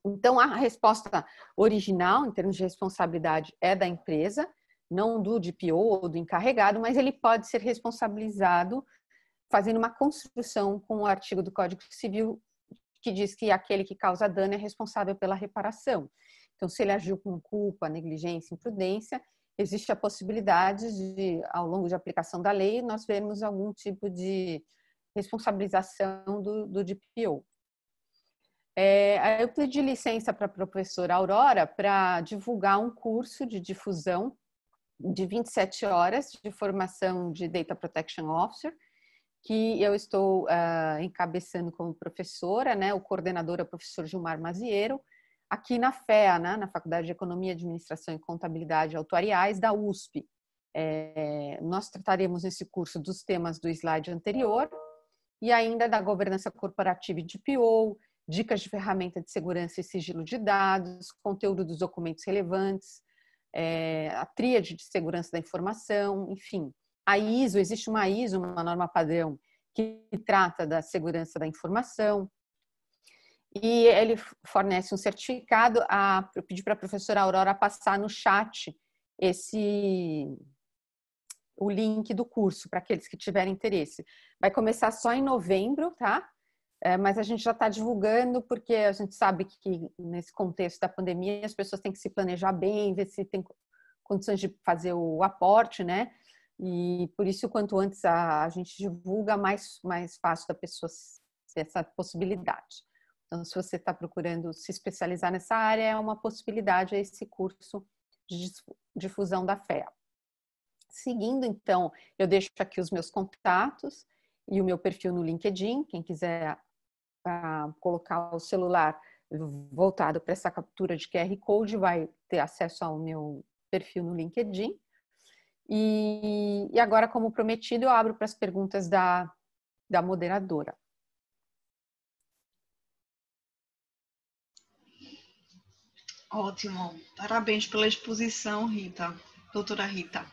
Então, a resposta original, em termos de responsabilidade, é da empresa, não do DPO ou do encarregado, mas ele pode ser responsabilizado fazendo uma construção com o artigo do Código Civil que diz que aquele que causa dano é responsável pela reparação. Então, se ele agiu com culpa, negligência, imprudência, existe a possibilidade de, ao longo de aplicação da lei, nós vermos algum tipo de responsabilização do DPO. Eu pedi licença para a professora Aurora para divulgar um curso de difusão de 27 horas de formação de Data Protection Officer, que eu estou encabeçando como professora, né? O coordenador é o professor Gilmar Maziero, aqui na FEA, né? Na Faculdade de Economia, Administração e Contabilidade Autuariais da USP. Nós trataremos nesse curso dos temas do slide anterior e ainda da governança corporativa e DPO, dicas de ferramenta de segurança e sigilo de dados, conteúdo dos documentos relevantes, a tríade de segurança da informação, enfim. A ISO, existe uma ISO, uma norma padrão, que trata da segurança da informação, e ele fornece um certificado. Eu pedi para a professora Aurora passar no chat o link do curso, para aqueles que tiverem interesse. Vai começar só em novembro, tá? mas a gente já está divulgando porque a gente sabe que nesse contexto da pandemia as pessoas têm que se planejar bem, ver se tem condições de fazer o aporte, né? E por isso, quanto antes a gente divulga, mais fácil da pessoa ter essa possibilidade. Então, se você está procurando se especializar nessa área, é uma possibilidade esse curso de difusão da FEA. Seguindo, então, eu deixo aqui os meus contatos e o meu perfil no LinkedIn. Quem quiser colocar o celular voltado para essa captura de QR Code vai ter acesso ao meu perfil no LinkedIn. E agora, como prometido, eu abro para as perguntas da moderadora. Ótimo. Parabéns pela exposição, Rita, doutora Rita.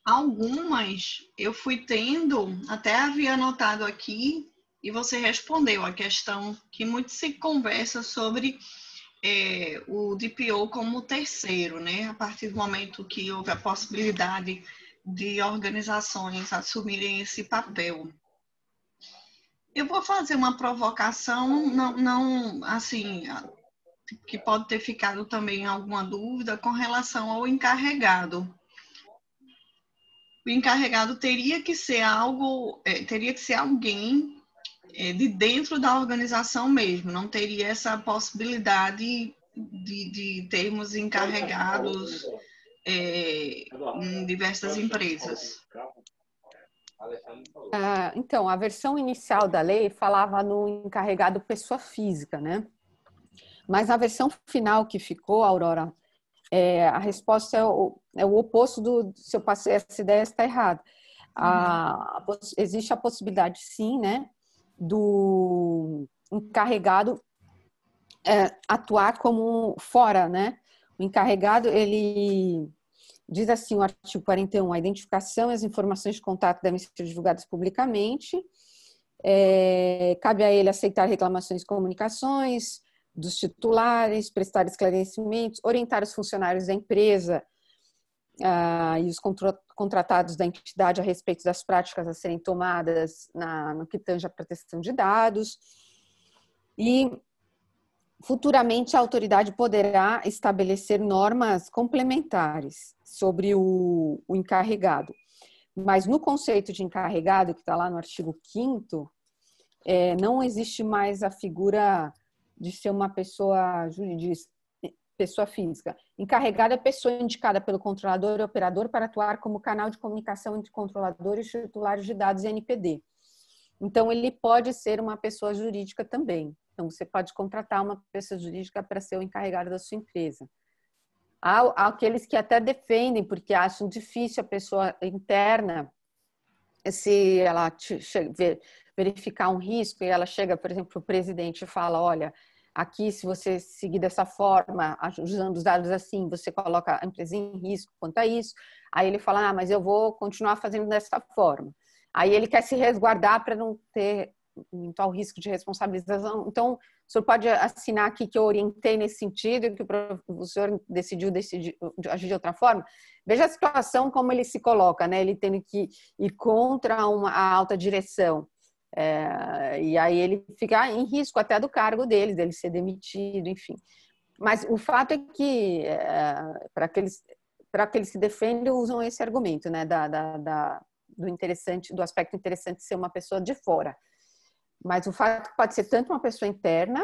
Algumas eu fui tendo, até havia anotado aqui, e você respondeu a questão que muito se conversa sobre o DPO como terceiro, né? A partir do momento que houve a possibilidade de organizações assumirem esse papel. Eu vou fazer uma provocação, não assim, que pode ter ficado também alguma dúvida com relação ao encarregado. O encarregado teria que ser alguém de dentro da organização mesmo, não teria essa possibilidade de termos encarregados em diversas empresas. Então, a versão inicial da lei falava no encarregado pessoa física, né? Mas na versão final que ficou, Aurora, a resposta é o oposto do se eu passei essa ideia, está errado. Existe a possibilidade, sim, né, do encarregado atuar como fora, né? O encarregado, ele diz assim, o artigo 41, a identificação e as informações de contato devem ser divulgadas publicamente, cabe a ele aceitar reclamações e comunicações dos titulares, prestar esclarecimentos, orientar os funcionários da empresa e os contratados da entidade a respeito das práticas a serem tomadas no que tange a proteção de dados. E futuramente a autoridade poderá estabelecer normas complementares sobre o encarregado. Mas no conceito de encarregado, que está lá no artigo 5º, não existe mais a figura de ser uma pessoa física. Encarregado é pessoa indicada pelo controlador e operador para atuar como canal de comunicação entre controladores e titulares de dados e NPD. Então, ele pode ser uma pessoa jurídica também. Então, você pode contratar uma pessoa jurídica para ser o encarregado da sua empresa. Há aqueles que até defendem, porque acham difícil a pessoa interna, se ela verificar um risco e ela chega, por exemplo, o presidente e fala, olha, aqui se você seguir dessa forma, usando os dados assim, você coloca a empresa em risco quanto a isso. Aí ele fala, mas eu vou continuar fazendo dessa forma. Aí ele quer se resguardar para não ter eventual risco de responsabilização. Então, o senhor pode assinar aqui que eu orientei nesse sentido e que o senhor decidiu agir de outra forma? Veja a situação como ele se coloca, né? Ele tendo que ir contra a alta direção. E aí ele fica em risco até do cargo dele ser demitido, enfim. Mas o fato é que, para aqueles que defendem, usam esse argumento, né? Do aspecto interessante de ser uma pessoa de fora. Mas o fato pode ser tanto uma pessoa interna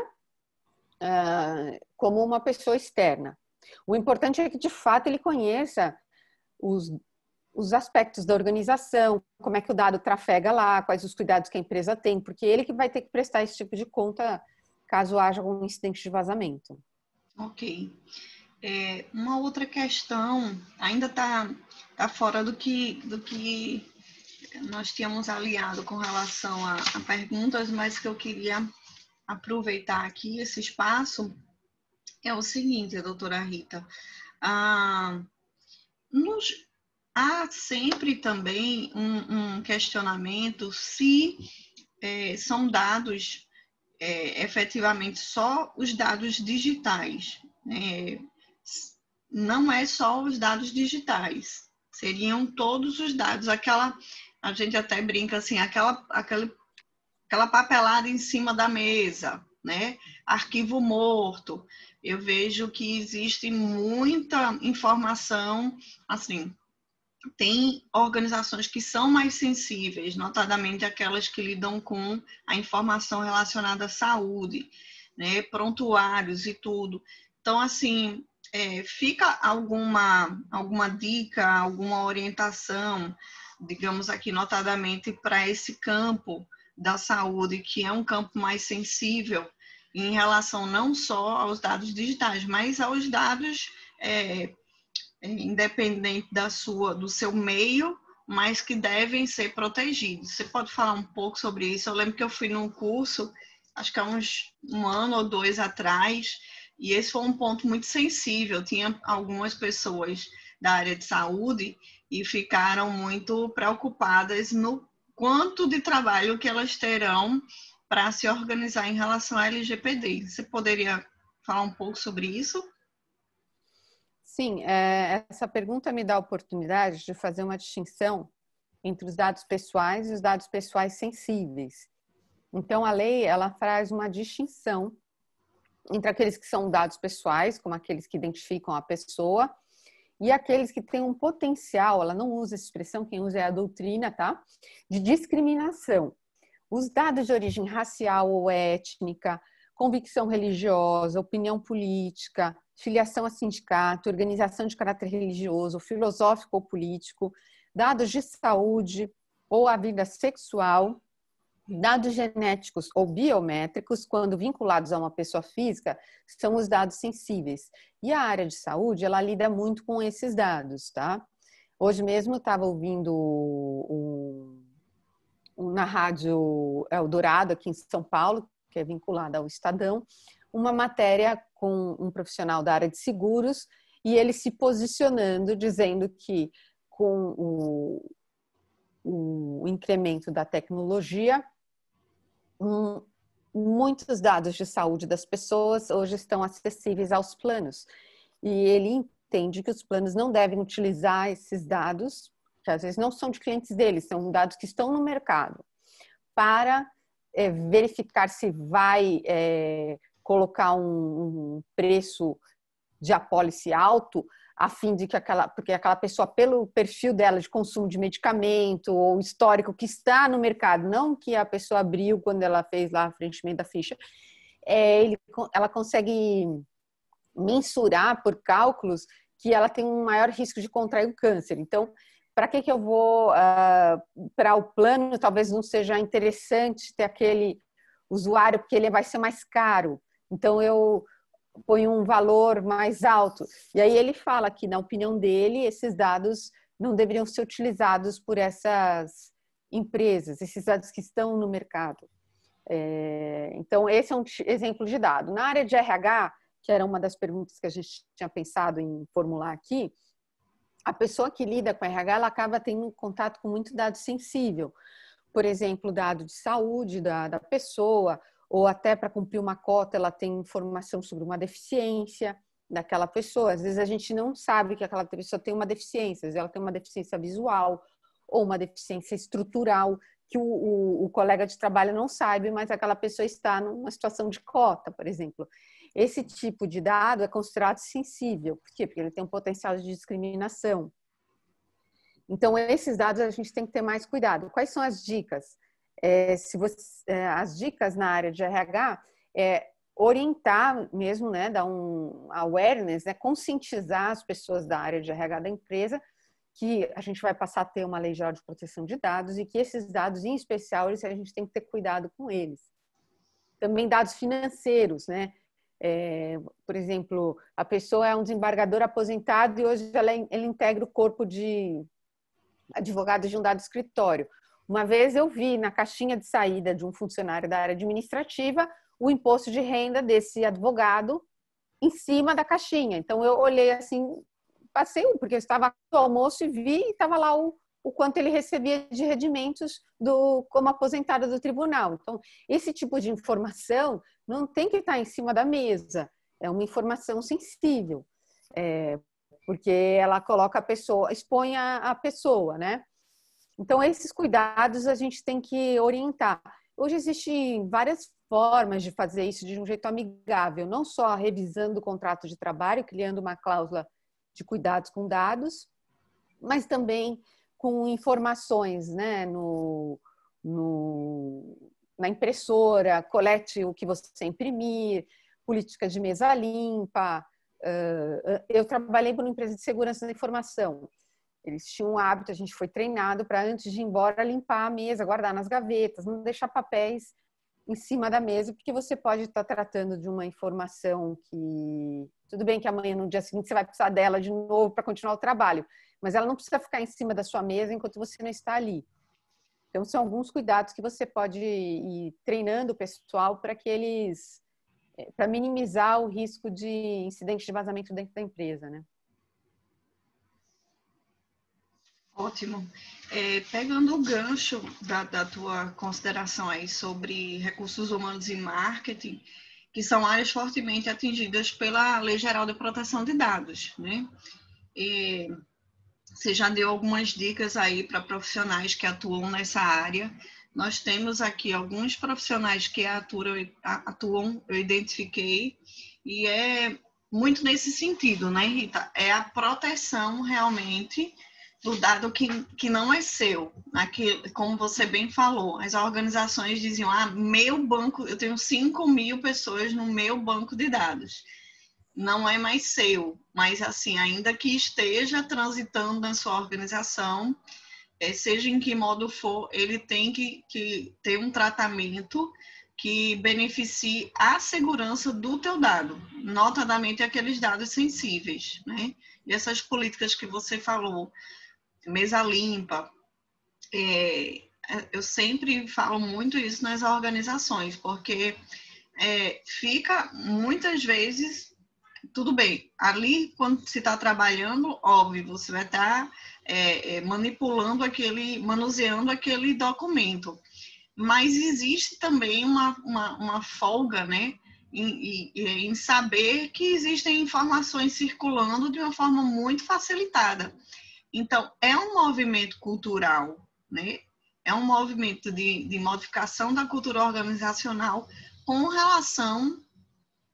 como uma pessoa externa. O importante é que, de fato, ele conheça os aspectos da organização, como é que o dado trafega lá, quais os cuidados que a empresa tem, porque ele que vai ter que prestar esse tipo de conta caso haja algum incidente de vazamento. Ok. Uma outra questão, ainda está fora do que nós tínhamos aliado com relação a perguntas, mas que eu queria aproveitar aqui esse espaço, é o seguinte, doutora Rita, há sempre também um questionamento se são dados efetivamente só os dados digitais. Não é só os dados digitais, seriam todos os dados, aquela A gente até brinca assim, aquela papelada em cima da mesa, né? Arquivo morto. Eu vejo que existe muita informação, assim, tem organizações que são mais sensíveis, notadamente aquelas que lidam com a informação relacionada à saúde, né? Prontuários e tudo. Então, assim, fica alguma dica, alguma orientação, digamos aqui, notadamente para esse campo da saúde, que é um campo mais sensível em relação não só aos dados digitais, mas aos dados independente do seu meio, mas que devem ser protegidos. Você pode falar um pouco sobre isso? Eu lembro que eu fui num curso, acho que há um ano ou dois atrás, e esse foi um ponto muito sensível. Tinha algumas pessoas da área de saúde e ficaram muito preocupadas no quanto de trabalho que elas terão para se organizar em relação à LGPD. Você poderia falar um pouco sobre isso? Sim, essa pergunta me dá a oportunidade de fazer uma distinção entre os dados pessoais e os dados pessoais sensíveis. Então, a lei, ela faz uma distinção entre aqueles que são dados pessoais, como aqueles que identificam a pessoa, e aqueles que têm um potencial, ela não usa essa expressão, quem usa é a doutrina, tá? De discriminação. Os dados de origem racial ou étnica, convicção religiosa, opinião política, filiação a sindicato, organização de caráter religioso, filosófico ou político, dados de saúde ou a vida sexual, dados genéticos ou biométricos, quando vinculados a uma pessoa física, são os dados sensíveis. E a área de saúde, ela lida muito com esses dados, tá? Hoje mesmo eu estava ouvindo na Rádio Eldorado, aqui em São Paulo, que é vinculada ao Estadão, uma matéria com um profissional da área de seguros e ele se posicionando, dizendo que com o incremento da tecnologia, muitos dados de saúde das pessoas hoje estão acessíveis aos planos. E ele entende que os planos não devem utilizar esses dados, que às vezes não são de clientes deles, são dados que estão no mercado, para verificar se vai colocar um preço de apólice alto, a fim de que porque aquela pessoa, pelo perfil dela de consumo de medicamento ou histórico que está no mercado, não que a pessoa abriu quando ela fez lá o preenchimento da ficha, ela consegue mensurar por cálculos que ela tem um maior risco de contrair o câncer. Então, para que eu vou para o plano? Talvez não seja interessante ter aquele usuário, porque ele vai ser mais caro. Então, eu ponho um valor mais alto. E aí ele fala que, na opinião dele, esses dados não deveriam ser utilizados por essas empresas, esses dados que estão no mercado. Então, esse é um exemplo de dado. Na área de RH, que era uma das perguntas que a gente tinha pensado em formular aqui, a pessoa que lida com RH, ela acaba tendo contato com muito dado sensível. Por exemplo, dado de saúde da pessoa, ou até para cumprir uma cota, ela tem informação sobre uma deficiência daquela pessoa. Às vezes a gente não sabe que aquela pessoa tem uma deficiência, às vezes ela tem uma deficiência visual ou uma deficiência estrutural que o colega de trabalho não sabe, mas aquela pessoa está numa situação de cota, por exemplo. Esse tipo de dado é considerado sensível. Por quê? Porque ele tem um potencial de discriminação. Então, esses dados a gente tem que ter mais cuidado. Quais são as dicas? As dicas na área de RH é orientar mesmo, né, dar um awareness, né, conscientizar as pessoas da área de RH da empresa que a gente vai passar a ter uma lei geral de proteção de dados e que esses dados, em especial, a gente tem que ter cuidado com eles. Também dados financeiros, né? Por exemplo, a pessoa é um desembargador aposentado e hoje ele integra o corpo de advogados de um dado escritório. Uma vez eu vi na caixinha de saída de um funcionário da área administrativa o imposto de renda desse advogado em cima da caixinha. Então eu olhei assim, passei porque eu estava no almoço e vi e estava lá o quanto ele recebia de rendimentos como aposentado do tribunal. Então, esse tipo de informação não tem que estar em cima da mesa, é uma informação sensível, porque ela coloca a pessoa, expõe a pessoa, né? Então, esses cuidados a gente tem que orientar. Hoje existem várias formas de fazer isso de um jeito amigável, não só revisando o contrato de trabalho, criando uma cláusula de cuidados com dados, mas também com informações, né, na impressora, colete o que você imprimir, política de mesa limpa. Eu trabalhei para uma empresa de segurança da informação. Eles tinham um hábito, a gente foi treinado para, antes de ir embora, limpar a mesa, guardar nas gavetas, não deixar papéis em cima da mesa, porque você pode estar tratando de uma informação que... Tudo bem que amanhã, no dia seguinte, você vai precisar dela de novo para continuar o trabalho, mas ela não precisa ficar em cima da sua mesa enquanto você não está ali. Então, são alguns cuidados que você pode ir treinando o pessoal para que eles... para minimizar o risco de incidente de vazamento dentro da empresa, né? Ótimo. Pegando o gancho da tua consideração aí sobre recursos humanos e marketing, que são áreas fortemente atingidas pela Lei Geral de Proteção de Dados, né? Você já deu algumas dicas aí para profissionais que atuam nessa área. Nós temos aqui alguns profissionais que atuam, eu identifiquei, e é muito nesse sentido, né, Rita? É a proteção realmente do dado que não é seu. Aqui, como você bem falou, as organizações diziam, meu banco, eu tenho 5.000 pessoas no meu banco de dados. Não é mais seu, mas assim, ainda que esteja transitando na sua organização, seja em que modo for, ele tem que ter um tratamento que beneficie a segurança do teu dado, notadamente aqueles dados sensíveis, né? E essas políticas que você falou, mesa limpa, eu sempre falo muito isso nas organizações, porque fica muitas vezes, tudo bem, ali quando se está trabalhando, óbvio, você vai estar manuseando aquele documento, mas existe também uma folga, né, em saber que existem informações circulando de uma forma muito facilitada. Então, é um movimento cultural, né? É um movimento de modificação da cultura organizacional com relação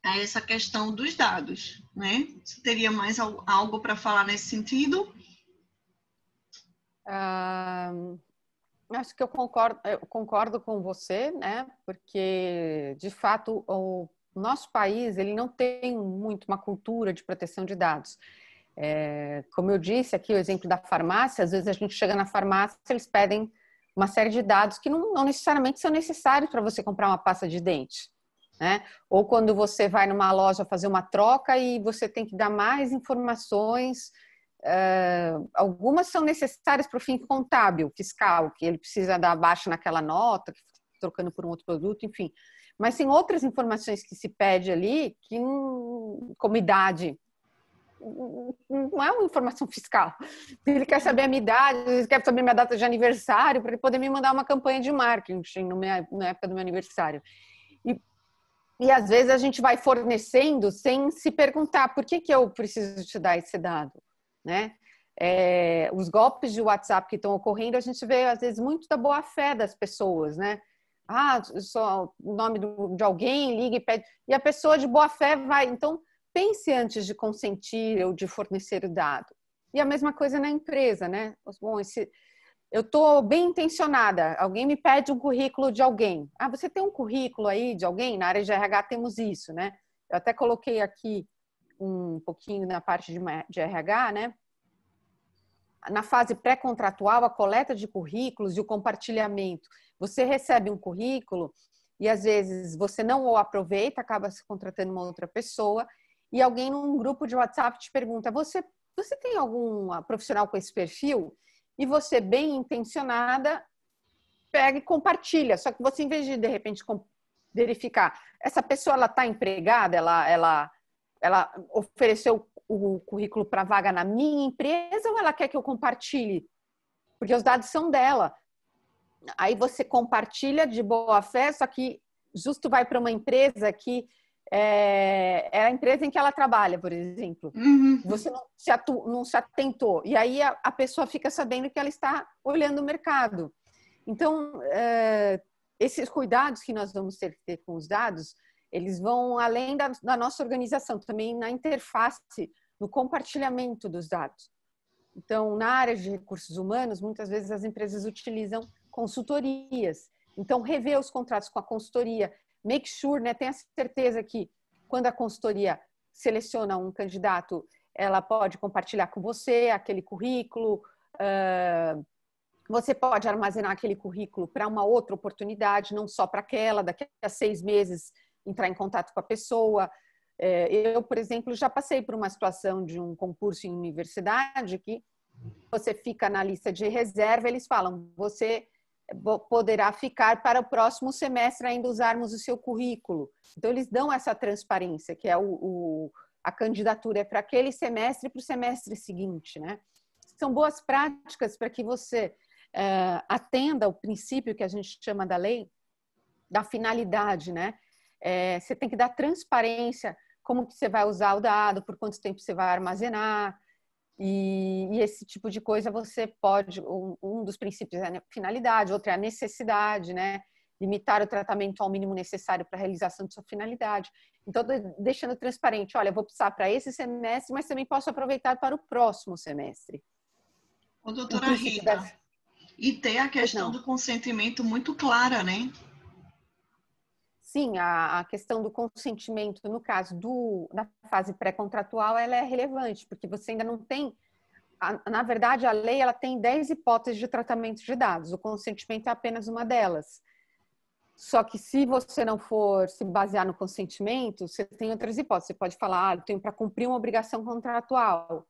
a essa questão dos dados, né? Você teria mais algo para falar nesse sentido? Acho que eu concordo com você, né? Porque, de fato, o nosso país ele não tem muito uma cultura de proteção de dados. Como eu disse aqui, o exemplo da farmácia, às vezes a gente chega na farmácia, eles pedem uma série de dados que não necessariamente são necessários para você comprar uma pasta de dente, né? Ou quando você vai numa loja fazer uma troca e você tem que dar mais informações, algumas são necessárias para o fim contábil, fiscal, que ele precisa dar baixa naquela nota, trocando por um outro produto, enfim. Mas tem outras informações que se pede ali, que, como idade, não é uma informação fiscal. Ele quer saber a minha idade, ele quer saber minha data de aniversário, para ele poder me mandar uma campanha de marketing na época do meu aniversário. E às vezes a gente vai fornecendo sem se perguntar por que eu preciso te dar esse dado, né? Os golpes de WhatsApp que estão ocorrendo, a gente vê às vezes muito da boa fé das pessoas, né? Só o nome de alguém, liga e pede, e a pessoa de boa fé vai. Então, pense antes de consentir ou de fornecer o dado. E a mesma coisa na empresa, né? Bom, eu estou bem intencionada, alguém me pede um currículo de alguém. Você tem um currículo aí de alguém? Na área de RH temos isso, né? Eu até coloquei aqui um pouquinho na parte de RH, né? Na fase pré-contratual, a coleta de currículos e o compartilhamento. Você recebe um currículo e às vezes você não o aproveita, acaba se contratando uma outra pessoa e alguém num grupo de WhatsApp te pergunta: você tem algum profissional com esse perfil? E você, bem intencionada, pega e compartilha. Só que você, em vez de repente, verificar, essa pessoa ela está empregada, ela ofereceu o currículo para vaga na minha empresa ou ela quer que eu compartilhe? Porque os dados são dela. Aí você compartilha de boa fé, só que justo vai para uma empresa que é a empresa em que ela trabalha, por exemplo. Uhum. Você não se atentou. E aí a pessoa fica sabendo que ela está olhando o mercado. Então, esses cuidados que nós vamos ter que ter com os dados, eles vão além da nossa organização, também na interface, no compartilhamento dos dados. Então, na área de recursos humanos, muitas vezes as empresas utilizam consultorias. Então, rever os contratos com a consultoria, make sure, né, tenha certeza que quando a consultoria seleciona um candidato, ela pode compartilhar com você aquele currículo, você pode armazenar aquele currículo para uma outra oportunidade, não só para aquela, daqui a 6 meses entrar em contato com a pessoa. Eu, por exemplo, já passei por uma situação de um concurso em universidade que você fica na lista de reserva, eles falam, você poderá ficar para o próximo semestre ainda usarmos o seu currículo. Então, eles dão essa transparência, que é a candidatura é para aquele semestre e para o semestre seguinte, né? São boas práticas para que você atenda o princípio que a gente chama da lei, da finalidade, né? Você tem que dar transparência, como que você vai usar o dado, por quanto tempo você vai armazenar, e esse tipo de coisa você pode, um dos princípios é a finalidade, outro é a necessidade, né? Limitar o tratamento ao mínimo necessário para a realização de sua finalidade. Então, deixando transparente, olha, eu vou precisar para esse semestre, mas também posso aproveitar para o próximo semestre. Ô, doutora Rita, e ter a questão do consentimento muito clara, né? Sim, a questão do consentimento, no caso da fase pré-contratual, ela é relevante, porque você ainda não tem... Na verdade, a lei ela tem 10 hipóteses de tratamento de dados, o consentimento é apenas uma delas. Só que se você não for se basear no consentimento, você tem outras hipóteses. Você pode falar, eu tenho para cumprir uma obrigação contratual.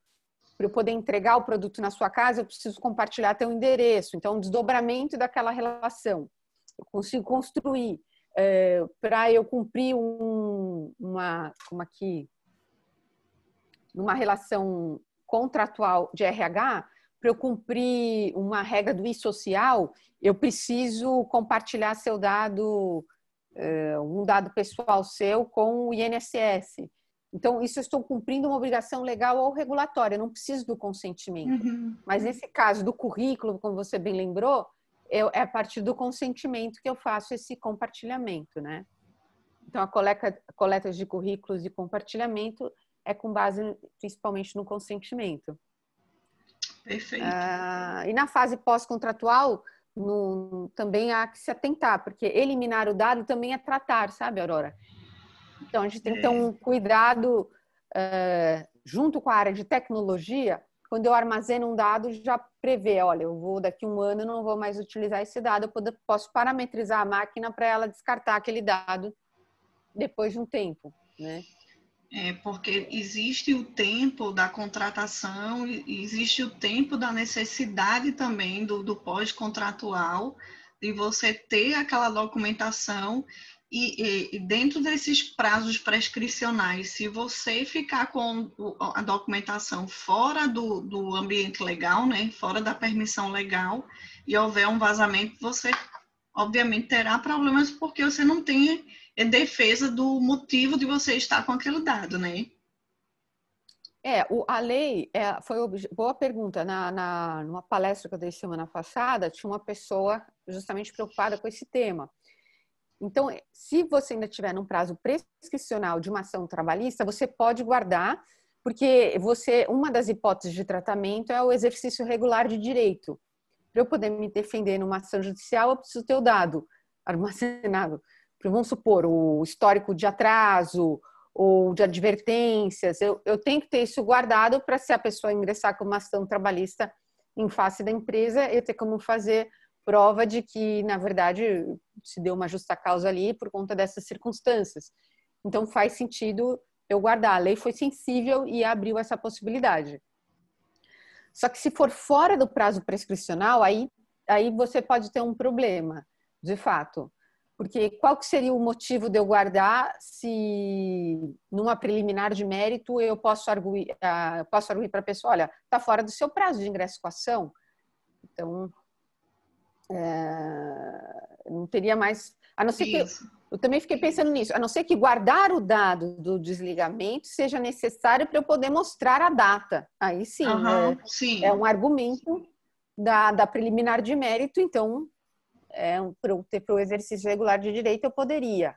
Para eu poder entregar o produto na sua casa, eu preciso compartilhar teu endereço. Então, um desdobramento daquela relação. Eu consigo construir. Para eu cumprir numa relação contratual de RH, para eu cumprir uma regra do e-social, eu preciso compartilhar seu dado, um dado pessoal seu com o INSS. Então, isso eu estou cumprindo uma obrigação legal ou regulatória, eu não preciso do consentimento. Uhum. Mas nesse caso do currículo, como você bem lembrou, é a partir do consentimento que eu faço esse compartilhamento, né? Então, a coleta de currículos e compartilhamento é com base principalmente no consentimento. Perfeito. E na fase pós-contratual, também há que se atentar, porque eliminar o dado também é tratar, sabe, Aurora? Então, a gente tem que ter um cuidado junto com a área de tecnologia. Quando eu armazeno um dado, já prevê, olha, eu vou daqui a 1 ano, não vou mais utilizar esse dado, eu posso parametrizar a máquina para ela descartar aquele dado depois de um tempo, né? Porque existe o tempo da contratação, existe o tempo da necessidade também do pós-contratual, de você ter aquela documentação e dentro desses prazos prescricionais, se você ficar com a documentação fora do ambiente legal, né, fora da permissão legal, e houver um vazamento, você obviamente terá problemas porque você não tem defesa do motivo de você estar com aquele dado, né? A lei, boa pergunta, numa palestra que eu dei semana passada, tinha uma pessoa justamente preocupada com esse tema. Então, se você ainda tiver num prazo prescricional de uma ação trabalhista, você pode guardar, porque uma das hipóteses de tratamento é o exercício regular de direito. Para eu poder me defender numa ação judicial, eu preciso ter o dado armazenado. Vamos supor, o histórico de atraso ou de advertências. Eu tenho que ter isso guardado para, se a pessoa ingressar com uma ação trabalhista em face da empresa, eu ter como fazer prova de que, na verdade, se deu uma justa causa ali por conta dessas circunstâncias. Então, faz sentido eu guardar. A lei foi sensível e abriu essa possibilidade. Só que se for fora do prazo prescricional, aí você pode ter um problema, de fato. Porque qual que seria o motivo de eu guardar se, numa preliminar de mérito, eu posso arguir para a pessoa, olha, está fora do seu prazo de ingresso com a ação. Então, não teria mais... A não ser que Eu também fiquei pensando nisso, a não ser que guardar o dado do desligamento seja necessário para eu poder mostrar a data. Aí sim, Aham, é sim. um argumento da preliminar de mérito, então, para eu ter para o exercício regular de direito, eu poderia.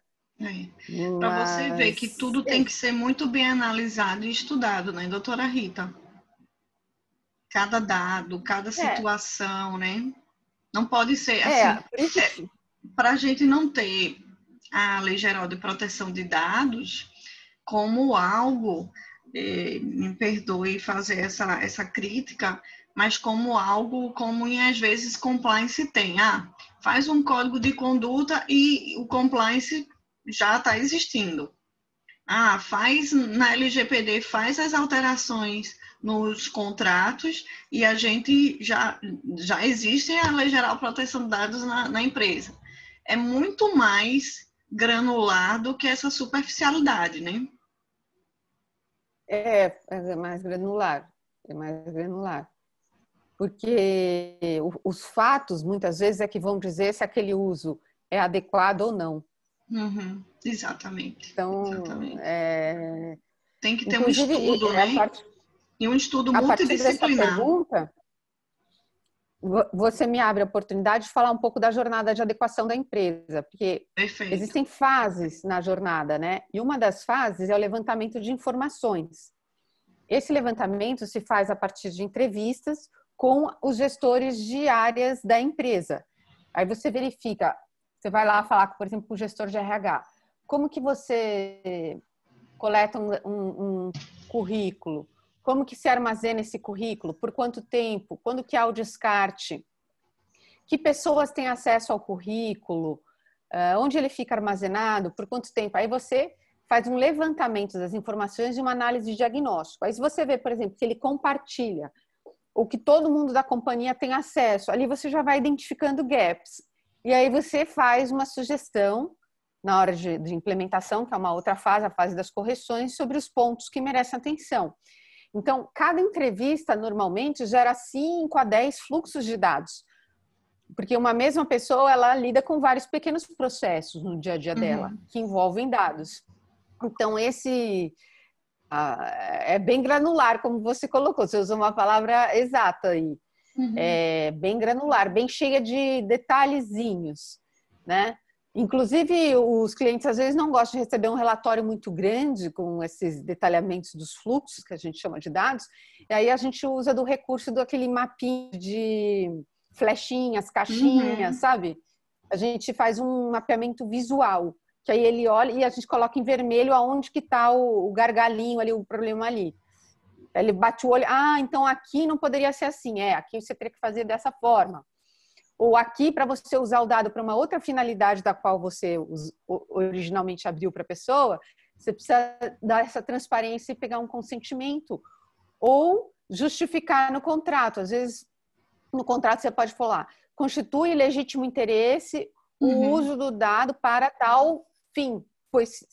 Para você ver que Mas tudo tem que ser muito bem analisado e estudado, né, doutora Rita? Cada dado, cada é, situação, né? Não pode ser assim, por isso que para a gente não ter a Lei Geral de Proteção de Dados como algo, me perdoe fazer essa crítica, mas como algo como às vezes compliance tem. Faz um código de conduta e o compliance já está existindo. Faz na LGPD, faz as alterações nos contratos e a gente já existe a Lei Geral de Proteção de Dados na empresa. É muito mais granular do que essa superficialidade, né? é mais granular, é mais granular. Porque os fatos, muitas vezes, é que vão dizer se aquele uso é adequado ou não. Uhum, exatamente, Então, exatamente. Tem que ter um inclusive, estudo, né? E um estudo a partir dessa multidisciplinar. pergunta, você me abre a oportunidade de falar um pouco da jornada de adequação da empresa, porque Perfeito. existem fases na jornada, né? E uma das fases é o levantamento de informações. Esse levantamento se faz a partir de entrevistas com os gestores de áreas da empresa. Aí você verifica, você vai lá falar, por exemplo, com o gestor de RH. Como que você coleta um currículo? Como que se armazena esse currículo? Por quanto tempo? Quando que há o descarte? Que pessoas têm acesso ao currículo? Onde ele fica armazenado? Por quanto tempo? Aí você faz um levantamento das informações e uma análise de diagnóstico. Aí se você vê, por exemplo, que ele compartilha ou que todo mundo da companhia tem acesso, ali você já vai identificando gaps. E aí você faz uma sugestão na hora de implementação, que é uma outra fase, a fase das correções, sobre os pontos que merecem atenção. Então, cada entrevista normalmente gera 5 a 10 fluxos de dados, porque uma mesma pessoa ela lida com vários pequenos processos no dia a dia dela, Uhum. que envolvem dados. Então, é bem granular, como você colocou, você usou uma palavra exata aí. Uhum. É bem granular, bem cheia de detalhezinhos, né? Inclusive, os clientes às vezes não gostam de receber um relatório muito grande com esses detalhamentos dos fluxos, que a gente chama de dados, e aí a gente usa do recurso daquele mapinha de flechinhas, caixinhas, Uhum. sabe? A gente faz um mapeamento visual, que aí ele olha e a gente coloca em vermelho aonde que está o gargalinho ali, o problema ali. Ele bate o olho, então aqui não poderia ser assim, aqui você teria que fazer dessa forma. Ou aqui, para você usar o dado para uma outra finalidade da qual você originalmente abriu para a pessoa, você precisa dar essa transparência e pegar um consentimento. Ou justificar no contrato. Às vezes, no contrato você pode falar, constitui legítimo interesse o Uhum. uso do dado para tal fim, pois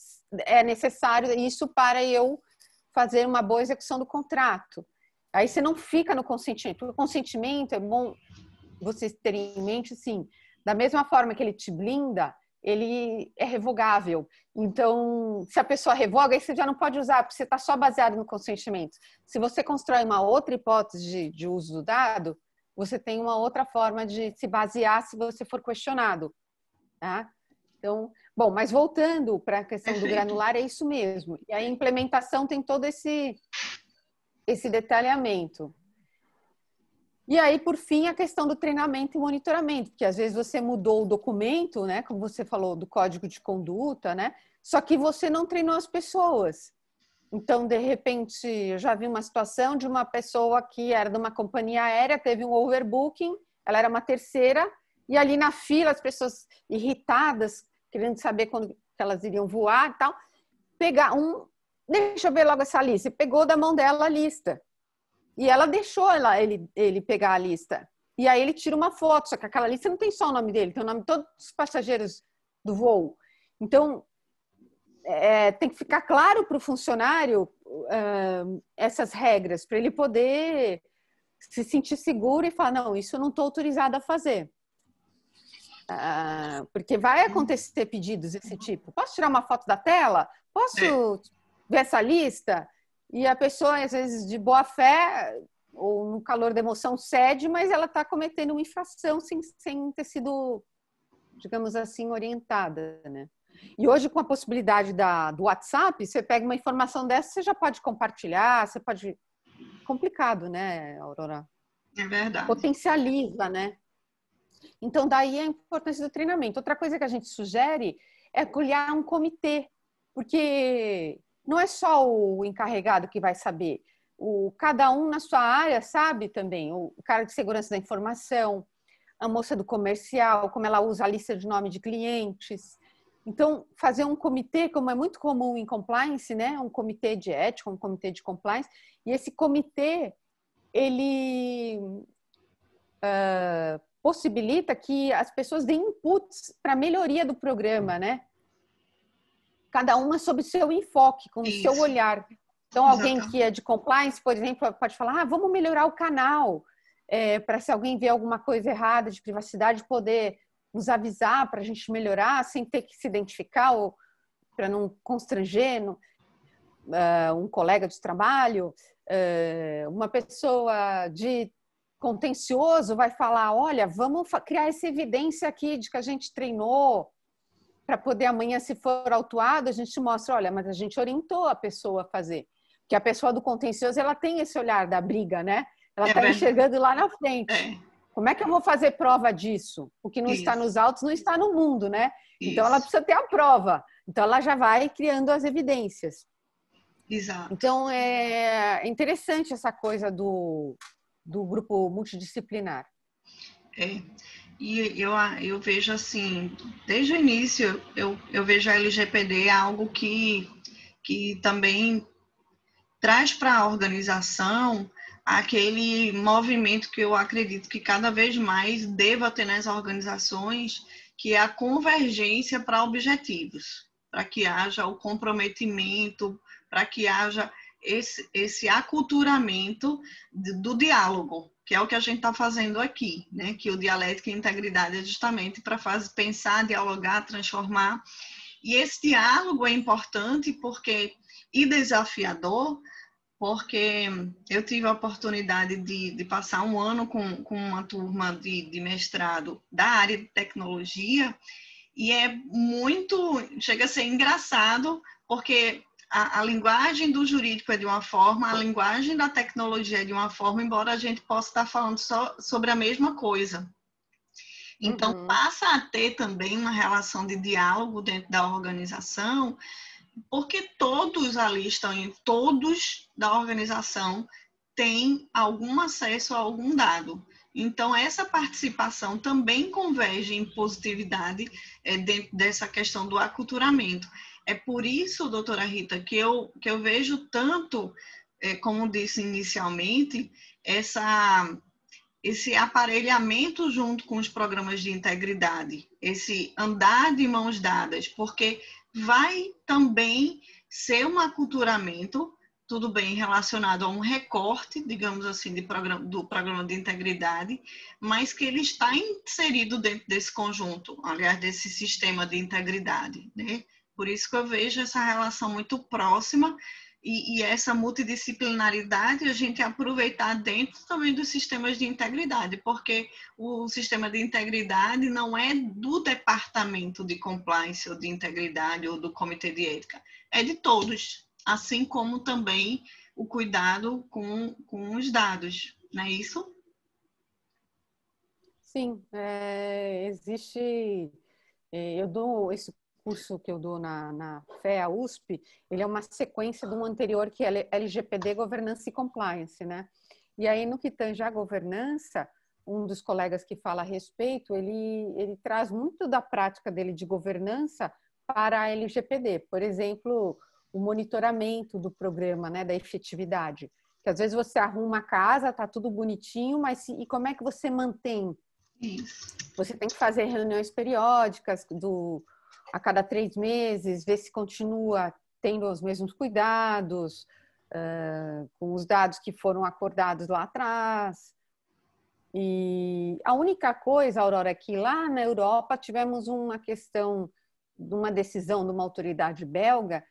é necessário isso para eu fazer uma boa execução do contrato. Aí você não fica no consentimento. O consentimento é bom vocês terem em mente, sim, da mesma forma que ele te blinda, ele é revogável. Então, se a pessoa revoga, aí você já não pode usar, porque você está só baseado no consentimento. Se você constrói uma outra hipótese de uso do dado, você tem uma outra forma de se basear se você for questionado. Tá? Então, bom, mas voltando para a questão do Perfeito. granular, é isso mesmo. E a implementação tem todo esse detalhamento. E aí, por fim, a questão do treinamento e monitoramento, porque às vezes você mudou o documento, né, como você falou, do código de conduta, né, só que você não treinou as pessoas. Então, de repente, eu já vi uma situação de uma pessoa que era de uma companhia aérea, teve um overbooking, ela era uma terceira, e ali na fila, as pessoas irritadas, querendo saber quando elas iriam voar e tal, deixa eu ver logo essa lista, e pegou da mão dela a lista. E ela deixou ele pegar a lista. E aí ele tira uma foto, só que aquela lista não tem só o nome dele, tem o nome de todos os passageiros do voo. Então, tem que ficar claro para o funcionário essas regras, para ele poder se sentir seguro e falar, não, isso eu não estou autorizado a fazer. Porque vai acontecer pedidos desse tipo. Posso tirar uma foto da tela? Posso ver essa lista? E a pessoa, às vezes, de boa fé ou no calor da emoção, cede, mas ela está cometendo uma infração sem ter sido, digamos assim, orientada, né? E hoje, com a possibilidade do WhatsApp, você pega uma informação dessa, você já pode compartilhar, você pode... Complicado, né, Aurora? É verdade. Potencializa, né? Então, daí a importância do treinamento. Outra coisa que a gente sugere é criar um comitê, porque não é só o encarregado que vai saber, cada um na sua área sabe também, o cara de segurança da informação, a moça do comercial, como ela usa a lista de nome de clientes. Então, fazer um comitê, como é muito comum em compliance, né? Um comitê de ética, um comitê de compliance, e esse comitê, ele possibilita que as pessoas deem inputs para a melhoria do programa, né? Cada uma sob seu enfoque, com o seu olhar. Então, alguém que é de compliance, por exemplo, pode falar, vamos melhorar o canal, para se alguém vê alguma coisa errada de privacidade, poder nos avisar para a gente melhorar, sem ter que se identificar, ou para não constranger um colega de trabalho. Uma pessoa de contencioso vai falar, olha, vamos criar essa evidência aqui de que a gente treinou, para poder amanhã, se for autuado, a gente mostra, olha, mas a gente orientou a pessoa a fazer. Porque a pessoa do contencioso, ela tem esse olhar da briga, né? Ela está enxergando lá na frente. Como é que eu vou fazer prova disso? O que não está nos autos não está no mundo, né? Então, ela precisa ter a prova. Então, ela já vai criando as evidências. Exato. Então, é interessante essa coisa do grupo multidisciplinar. E eu vejo assim, desde o início, eu vejo a LGPD algo que também traz para a organização aquele movimento que eu acredito que cada vez mais deva ter nas organizações, que é a convergência para objetivos, para que haja o comprometimento, para que haja esse aculturamento do diálogo, que é o que a gente está fazendo aqui, né? Que o Dialética e Integridade é justamente para pensar, dialogar, transformar. E esse diálogo é importante e desafiador, porque eu tive a oportunidade de passar um ano com uma turma de mestrado da área de tecnologia, e chega a ser engraçado, porque a linguagem do jurídico é de uma forma, a linguagem da tecnologia é de uma forma, embora a gente possa estar falando só sobre a mesma coisa. Então, passa a ter também uma relação de diálogo dentro da organização, porque todos ali todos da organização têm algum acesso a algum dado. Então, essa participação também converge em positividade dentro dessa questão do aculturamento. É por isso, doutora Rita, que eu vejo tanto, como disse inicialmente, esse aparelhamento junto com os programas de integridade, esse andar de mãos dadas, porque vai também ser um aculturamento, tudo bem relacionado a um recorte, digamos assim, do programa de integridade, mas que ele está inserido dentro desse conjunto, aliás, desse sistema de integridade, né? Por isso que eu vejo essa relação muito próxima e essa multidisciplinaridade a gente aproveitar dentro também dos sistemas de integridade, porque o sistema de integridade não é do departamento de compliance ou de integridade ou do comitê de ética, é de todos, assim como também o cuidado com os dados, não é isso? Sim, existe... Eu dou esse curso que eu dou na FEA USP, ele é uma sequência de um anterior que é LGPD, Governança e Compliance, né? E aí, no que tange a governança, um dos colegas que fala a respeito, ele traz muito da prática dele de governança para a LGPD. Por exemplo, o monitoramento do programa, né, da efetividade. Que às vezes você arruma a casa, tá tudo bonitinho, mas e como é que você mantém? Isso. Você tem que fazer reuniões periódicas a cada 3 meses, ver se continua tendo os mesmos cuidados com os dados que foram acordados lá atrás. E a única coisa, Aurora, é que lá na Europa tivemos uma questão de uma decisão de uma autoridade belga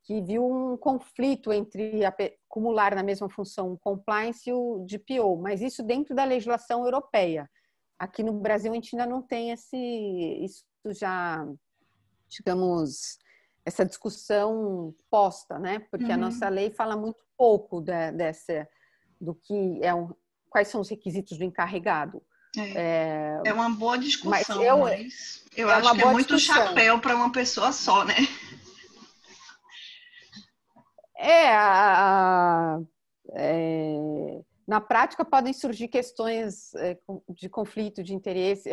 que viu um conflito entre acumular na mesma função o compliance e o DPO, mas isso dentro da legislação europeia. Aqui no Brasil a gente ainda não tem isso já, digamos, essa discussão posta, né? Porque a nossa lei fala muito pouco do que quais são os requisitos do encarregado. É uma boa discussão, mas eu é acho que é muito discussão. chapéu para uma pessoa só, né? Na prática podem surgir questões de conflito de interesse.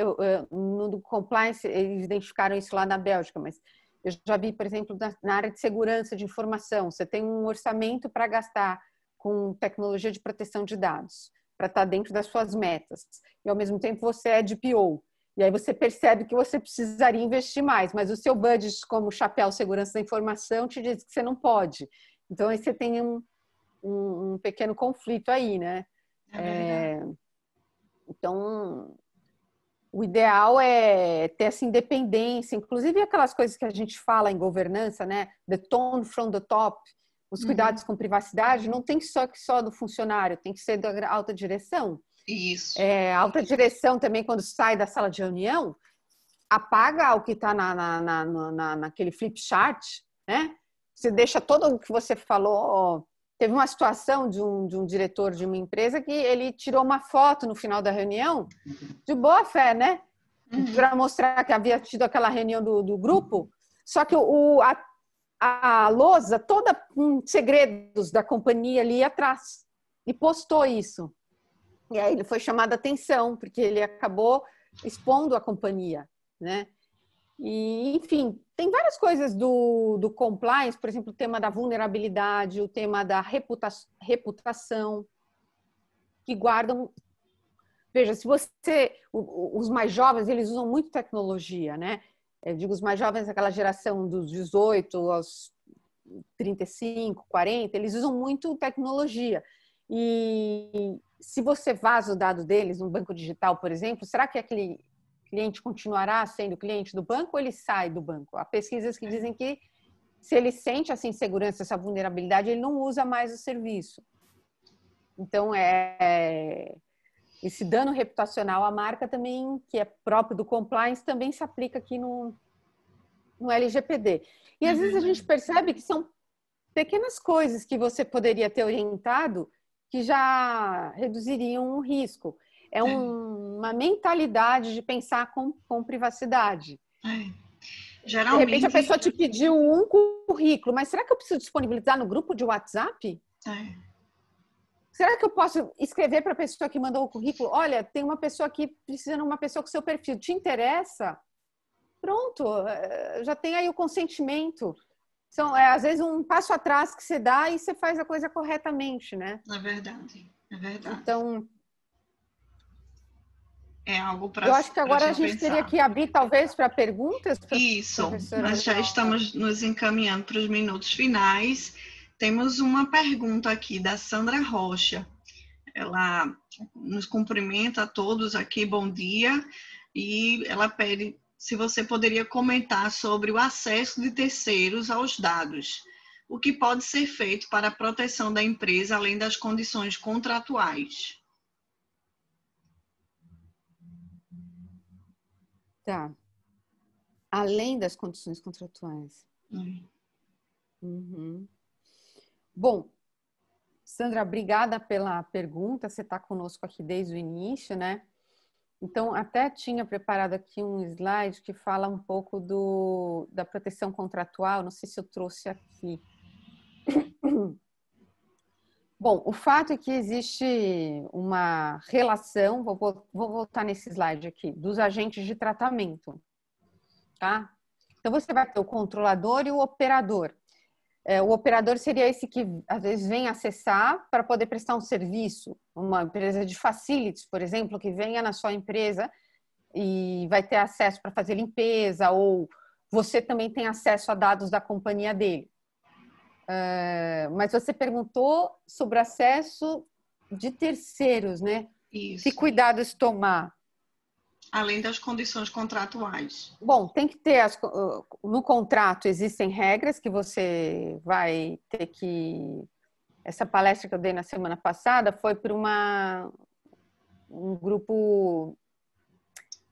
No compliance, eles identificaram isso lá na Bélgica, mas eu já vi, por exemplo, na área de segurança de informação, você tem um orçamento para gastar com tecnologia de proteção de dados, para estar dentro das suas metas, e ao mesmo tempo você é DPO. E aí você percebe que você precisaria investir mais, mas o seu budget, como chapéu segurança da informação, te diz que você não pode. Então, aí você tem um pequeno conflito aí, né? Então, o ideal é ter essa independência, inclusive aquelas coisas que a gente fala em governança, né? The tone from the top, os cuidados com privacidade, não tem só do funcionário, tem que ser da alta direção. Isso. A alta direção também, quando sai da sala de reunião, apaga o que está naquele flip chart, né? Você deixa todo o que você falou. Teve uma situação de um diretor de uma empresa que ele tirou uma foto no final da reunião, de boa fé, né? Para mostrar que havia tido aquela reunião do grupo, só que a lousa toda com segredos da companhia ali atrás, e postou isso. E aí ele foi chamado a atenção, porque ele acabou expondo a companhia, né? E, enfim, tem várias coisas do compliance, por exemplo, o tema da vulnerabilidade, o tema da reputação, que guardam... Veja, se os mais jovens, eles usam muito tecnologia, né? Eu digo os mais jovens, aquela geração dos 18 aos 35, 40, eles usam muito tecnologia. E se você vaza o dado deles no banco digital, por exemplo, será que aquele cliente continuará sendo cliente do banco ou ele sai do banco? Há pesquisas que dizem que se ele sente essa insegurança, essa vulnerabilidade, ele não usa mais o serviço. Então, esse dano reputacional à marca também, que é próprio do compliance, também se aplica aqui no LGPD. E às vezes a gente percebe que são pequenas coisas que você poderia ter orientado que já reduziriam o risco. É uma mentalidade de pensar com privacidade. Geralmente... De repente a pessoa te pediu um currículo, mas será que eu preciso disponibilizar no grupo de WhatsApp? Será que eu posso escrever para a pessoa que mandou o currículo? Olha, tem uma pessoa aqui precisando de uma pessoa com seu perfil. Te interessa? Pronto, já tem aí o consentimento. Às vezes, um passo atrás que você dá e você faz a coisa corretamente, né? É verdade. Então, é algo para... Eu acho que agora a gente teria que abrir, talvez, para perguntas. Isso, mas já estamos nos encaminhando para os minutos finais. Temos uma pergunta aqui da Sandra Rocha. Ela nos cumprimenta a todos aqui, bom dia. E ela pede se você poderia comentar sobre o acesso de terceiros aos dados. O que pode ser feito para a proteção da empresa, além das condições contratuais? Tá. Além das condições contratuais. Bom, Sandra, obrigada pela pergunta. Você está conosco aqui desde o início, né? Então, até tinha preparado aqui um slide que fala um pouco da proteção contratual. Não sei se eu trouxe aqui. Bom, o fato é que existe uma relação, vou voltar nesse slide aqui, dos agentes de tratamento, tá? Então, você vai ter o controlador e o operador. O operador seria esse que, às vezes, vem acessar para poder prestar um serviço. Uma empresa de facilities, por exemplo, que venha na sua empresa e vai ter acesso para fazer limpeza, ou você também tem acesso a dados da companhia dele. Mas você perguntou sobre acesso de terceiros, né? Que Isso. cuidados tomar? Além das condições contratuais. Bom, tem que ter, no contrato existem regras que você vai ter que... Essa palestra que eu dei na semana passada foi para um grupo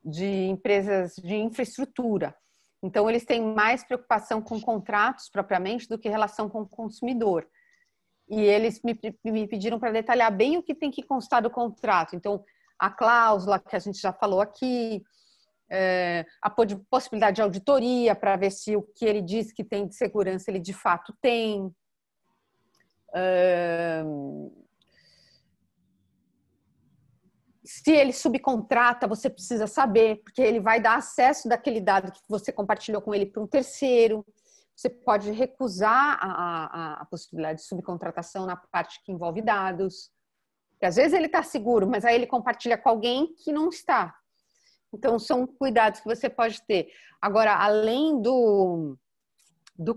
de empresas de infraestrutura. Então, eles têm mais preocupação com contratos propriamente do que relação com o consumidor. E eles me pediram para detalhar bem o que tem que constar do contrato. Então, a cláusula que a gente já falou aqui, a possibilidade de auditoria para ver se o que ele diz que tem de segurança ele de fato tem. Se ele subcontrata, você precisa saber, porque ele vai dar acesso daquele dado que você compartilhou com ele para um terceiro. Você pode recusar a possibilidade de subcontratação na parte que envolve dados. Porque às vezes ele está seguro, mas aí ele compartilha com alguém que não está. Então, são cuidados que você pode ter. Agora, além do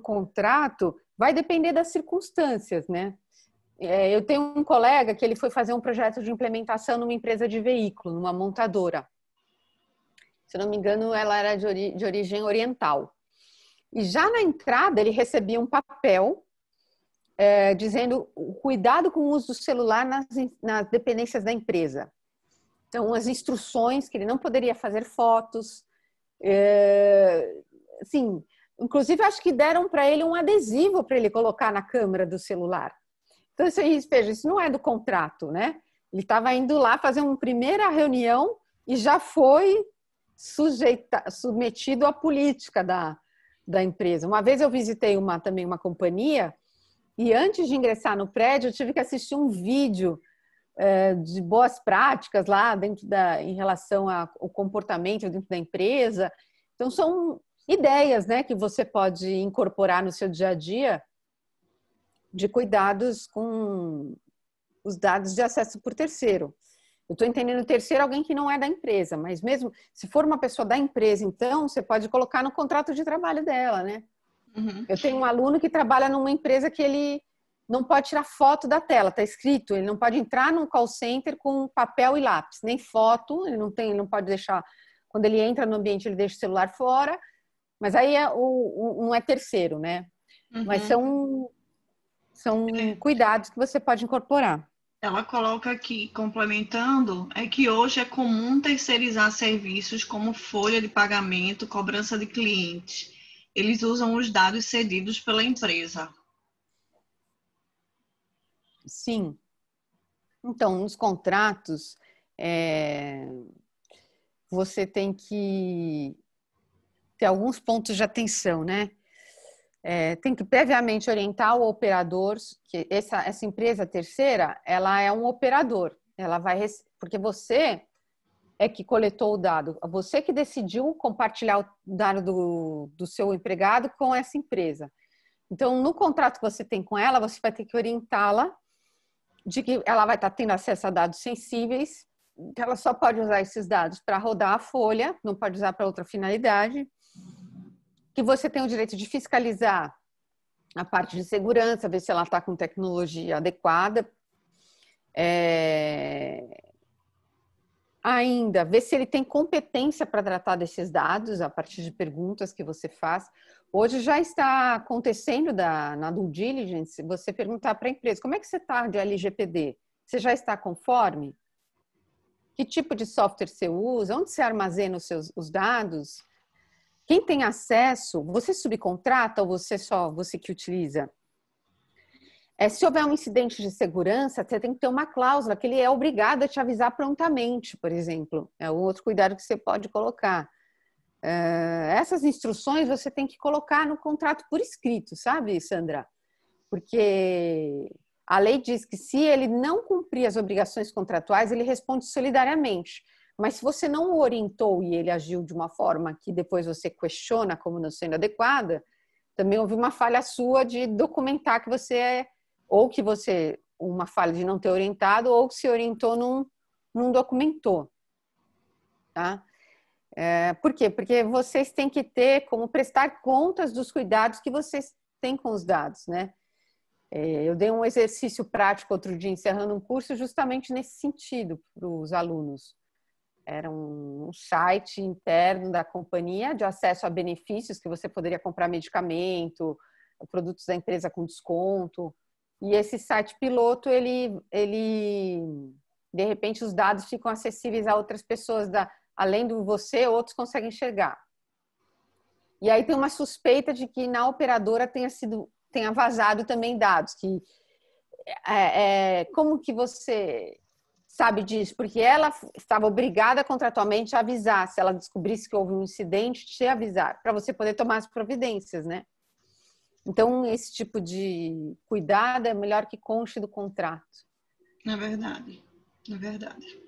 contrato, vai depender das circunstâncias, né? Eu tenho um colega que ele foi fazer um projeto de implementação numa empresa de veículo, numa montadora. Se não me engano, ela era de origem oriental. E já na entrada, ele recebia um papel dizendo o cuidado com o uso do celular nas dependências da empresa. Então, as instruções que ele não poderia fazer fotos. Assim, inclusive, acho que deram para ele um adesivo para ele colocar na câmera do celular. Então, veja, isso não é do contrato, né? Ele estava indo lá fazer uma primeira reunião e já foi submetido à política da empresa. Uma vez eu visitei também uma companhia e antes de ingressar no prédio eu tive que assistir um vídeo de boas práticas lá em relação ao comportamento dentro da empresa. Então, são ideias, né, que você pode incorporar no seu dia a dia de cuidados com os dados de acesso por terceiro. Eu estou entendendo terceiro alguém que não é da empresa, mas mesmo se for uma pessoa da empresa, então, você pode colocar no contrato de trabalho dela, né? Uhum. Eu tenho um aluno que trabalha numa empresa que ele não pode tirar foto da tela, está escrito, ele não pode entrar num call center com papel e lápis, nem foto, ele não pode deixar, quando ele entra no ambiente, ele deixa o celular fora, mas aí não é terceiro, né? Uhum. Mas são cuidados que você pode incorporar. Ela coloca aqui, complementando, é que hoje é comum terceirizar serviços como folha de pagamento, cobrança de clientes. Eles usam os dados cedidos pela empresa. Sim. Então, nos contratos, você tem que ter alguns pontos de atenção, né? Tem que previamente orientar o operador, que essa empresa terceira, ela é um operador, porque você é que coletou o dado, você que decidiu compartilhar o dado do seu empregado com essa empresa. Então, no contrato que você tem com ela, você vai ter que orientá-la de que ela vai estar tendo acesso a dados sensíveis, que ela só pode usar esses dados para rodar a folha, não pode usar para outra finalidade, que você tem o direito de fiscalizar a parte de segurança, ver se ela está com tecnologia adequada. Ainda, ver se ele tem competência para tratar desses dados a partir de perguntas que você faz. Hoje já está acontecendo na due diligence, você perguntar para a empresa, como é que você está de LGPD? Você já está conforme? Que tipo de software você usa? Onde você armazena os dados? Quem tem acesso? Você subcontrata ou você que utiliza? Se houver um incidente de segurança, você tem que ter uma cláusula que ele é obrigado a te avisar prontamente, por exemplo. É um outro cuidado que você pode colocar. Essas instruções você tem que colocar no contrato por escrito, sabe, Sandra? Porque a lei diz que se ele não cumprir as obrigações contratuais, ele responde solidariamente. Mas se você não o orientou e ele agiu de uma forma que depois você questiona como não sendo adequada, também houve uma falha sua de documentar que você uma falha de não ter orientado, ou que se orientou, não documentou. Tá? Por quê? Porque vocês têm que ter como prestar contas dos cuidados que vocês têm com os dados, né? Eu dei um exercício prático outro dia, encerrando um curso, justamente nesse sentido, para os alunos. Era um site interno da companhia de acesso a benefícios, que você poderia comprar medicamento, produtos da empresa com desconto. E esse site piloto, de repente, os dados ficam acessíveis a outras pessoas, além de você, outros conseguem enxergar. E aí tem uma suspeita de que na operadora tenha vazado também dados. Como que você sabe disso? Porque ela estava obrigada contratualmente a avisar, se ela descobrisse que houve um incidente, te avisar, para você poder tomar as providências, né? Então, esse tipo de cuidado é melhor que conste do contrato. É verdade, é verdade.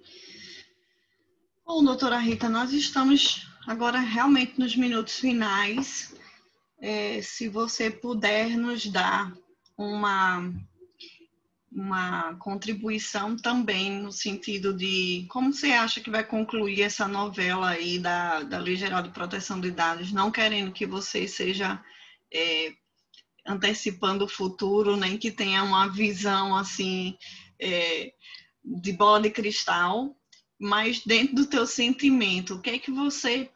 Bom, doutora Rita, nós estamos agora realmente nos minutos finais. Se você puder nos dar uma contribuição também no sentido de como você acha que vai concluir essa novela aí da Lei Geral de Proteção de Dados, não querendo que você seja antecipando o futuro, nem que tenha uma visão assim de bola de cristal, mas dentro do teu sentimento, o que é que você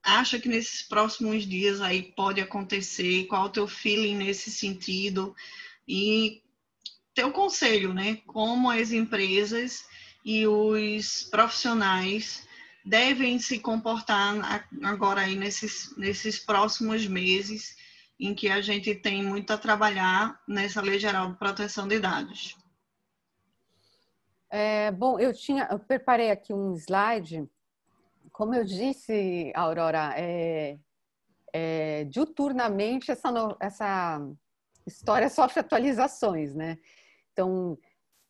acha que nesses próximos dias aí pode acontecer? Qual é o teu feeling nesse sentido? E teu conselho, né? Como as empresas e os profissionais devem se comportar agora aí nesses próximos meses em que a gente tem muito a trabalhar nessa Lei Geral de Proteção de Dados. Bom, eu preparei aqui um slide. Como eu disse, Aurora, diuturnamente essa história sofre atualizações, né? Então,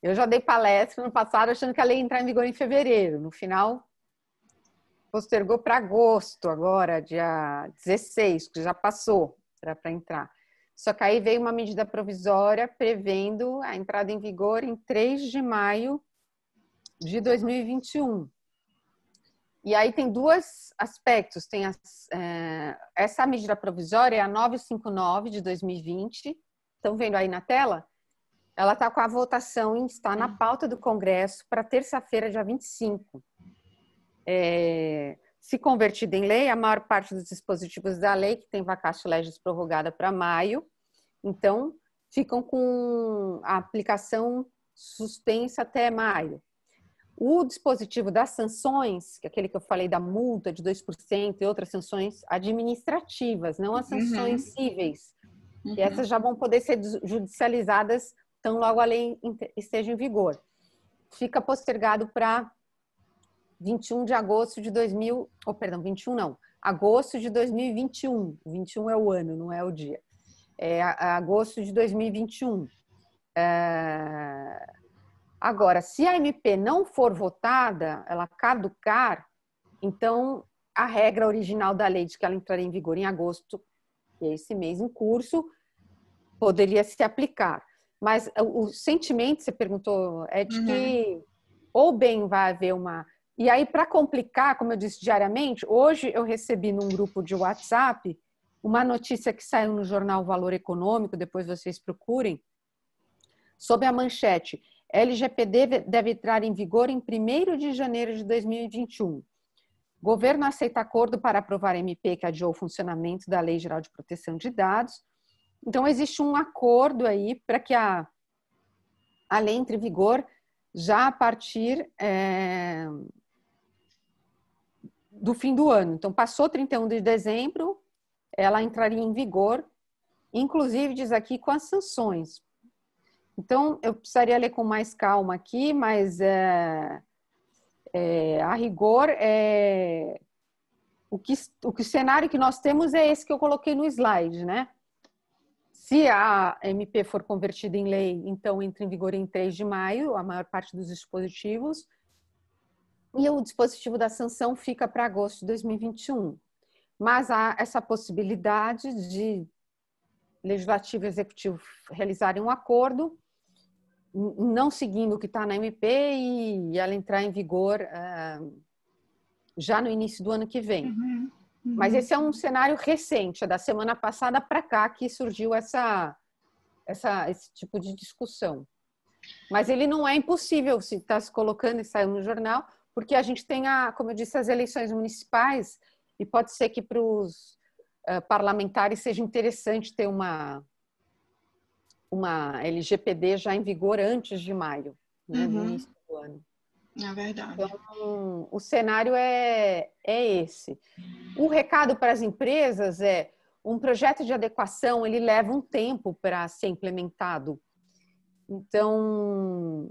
eu já dei palestra no passado achando que a lei ia entrar em vigor em fevereiro. No final, postergou para agosto, agora, dia 16, que já passou para entrar. Só que aí veio uma medida provisória prevendo a entrada em vigor em 3 de maio de 2021. E aí tem dois aspectos. Tem essa medida provisória é a 959 de 2020. Estão vendo aí na tela? Ela está com a votação, está na pauta do Congresso para terça-feira, dia 25. Se convertida em lei, a maior parte dos dispositivos da lei, que tem vacatio legis prorrogada para maio, então ficam com a aplicação suspensa até maio. O dispositivo das sanções, que é aquele que eu falei da multa de 2% e outras sanções administrativas, não as sanções cíveis, e essas já vão poder ser judicializadas tão logo a lei esteja em vigor. Fica postergado para 21 de agosto de 21 não, agosto de 2021. 21 é o ano, não é o dia. Agosto de 2021. Agora, se a MP não for votada, ela caducar, então a regra original da lei de que ela entraria em vigor em agosto, que é esse mês em curso, poderia se aplicar. Mas o sentimento, você perguntou, é de que ou bem vai haver uma... E aí, para complicar, como eu disse diariamente, hoje eu recebi num grupo de WhatsApp uma notícia que saiu no jornal Valor Econômico, depois vocês procurem, sob a manchete: LGPD deve entrar em vigor em 1º de janeiro de 2021. Governo aceita acordo para aprovar MP que adiou o funcionamento da Lei Geral de Proteção de Dados. Então, existe um acordo aí para que a lei entre em vigor já a partir do fim do ano. Então, passou 31 de dezembro, ela entraria em vigor, inclusive, diz aqui, com as sanções. Então, eu precisaria ler com mais calma aqui, mas a rigor, o cenário que nós temos é esse que eu coloquei no slide, né? Se a MP for convertida em lei, então entra em vigor em 3 de maio, a maior parte dos dispositivos, e o dispositivo da sanção fica para agosto de 2021. Mas há essa possibilidade de Legislativo e Executivo realizarem um acordo, não seguindo o que está na MP, e ela entrar em vigor já no início do ano que vem. Mas esse é um cenário recente, é da semana passada para cá que surgiu essa esse tipo de discussão. Mas ele não é impossível se está se colocando e saiu no jornal, porque a gente tem, como eu disse, as eleições municipais, e pode ser que para os parlamentares seja interessante ter uma LGPD já em vigor antes de maio, né, no início do ano. É verdade. Então, o cenário é esse. O recado para as empresas é: um projeto de adequação, ele leva um tempo para ser implementado. Então,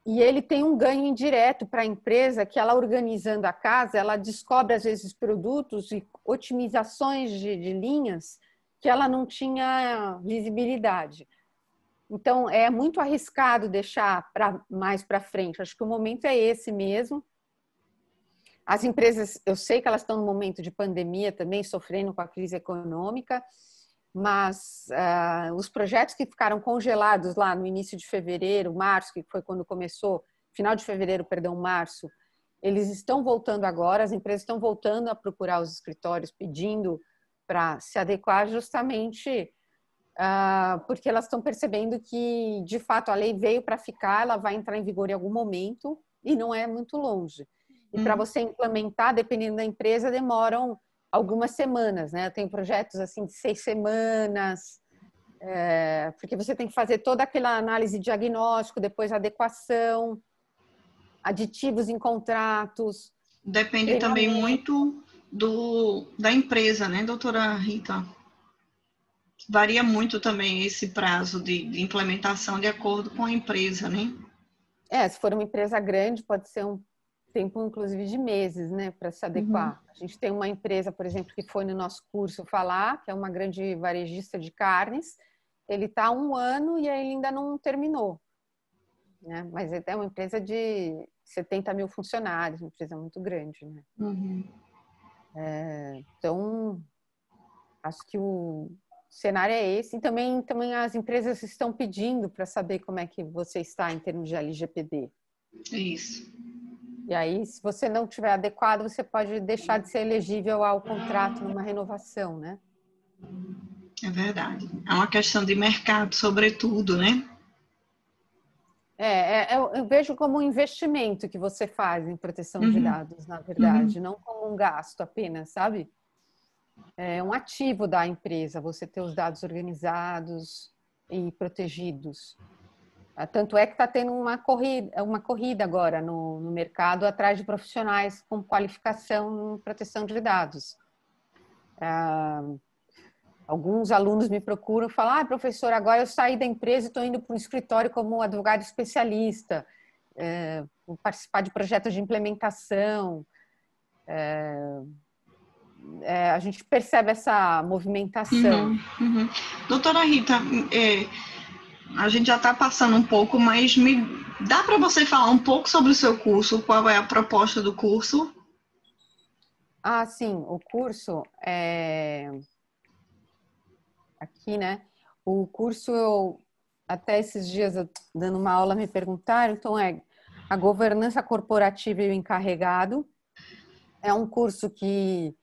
e ele tem um ganho indireto para a empresa, que ela organizando a casa, ela descobre às vezes produtos e otimizações de linhas que ela não tinha visibilidade. Então, é muito arriscado deixar mais para frente. Acho que o momento é esse mesmo. As empresas, eu sei que elas estão no momento de pandemia também, sofrendo com a crise econômica, mas os projetos que ficaram congelados lá no início de fevereiro, março, que foi quando começou, final de fevereiro, perdão, março, eles estão voltando agora, as empresas estão voltando a procurar os escritórios, pedindo para se adequar justamente porque elas estão percebendo que, de fato, a lei veio para ficar, ela vai entrar em vigor em algum momento e não é muito longe. E para você implementar, dependendo da empresa, demoram algumas semanas, né? Eu tenho projetos assim de 6 semanas, porque você tem que fazer toda aquela análise diagnóstico, depois adequação, aditivos em contratos. Depende também muito da empresa, né, doutora Rita? Varia muito também esse prazo de implementação de acordo com a empresa, né? Se for uma empresa grande, pode ser um tempo, inclusive, de meses, né, para se adequar. A gente tem uma empresa, por exemplo, que foi no nosso curso falar, que é uma grande varejista de carnes. Ele está há 1 ano e ele ainda não terminou, né? Mas é uma empresa de 70 mil funcionários, uma empresa muito grande, né? Então, acho que o cenário é esse. E também as empresas estão pedindo para saber como é que você está em termos de LGPD. Isso. E aí, se você não tiver adequado, você pode deixar de ser elegível ao contrato numa renovação, né? É verdade. É uma questão de mercado, sobretudo, né? Eu vejo como um investimento que você faz em proteção de dados, na verdade, não como um gasto apenas, sabe? É um ativo da empresa, você ter os dados organizados e protegidos. Tanto é que está tendo uma corrida agora no mercado atrás de profissionais com qualificação em proteção de dados. Alguns alunos me procuram e falam: professor, agora eu saí da empresa e estou indo para um escritório como advogado especialista, vou participar de projetos de implementação. A gente percebe essa movimentação. Doutora Rita, a gente já está passando um pouco, mas dá para você falar um pouco sobre o seu curso? Qual é a proposta do curso? Sim, o curso aqui, né? O curso, até esses dias, dando uma aula, me perguntaram, então a governança corporativa e o encarregado. É um curso que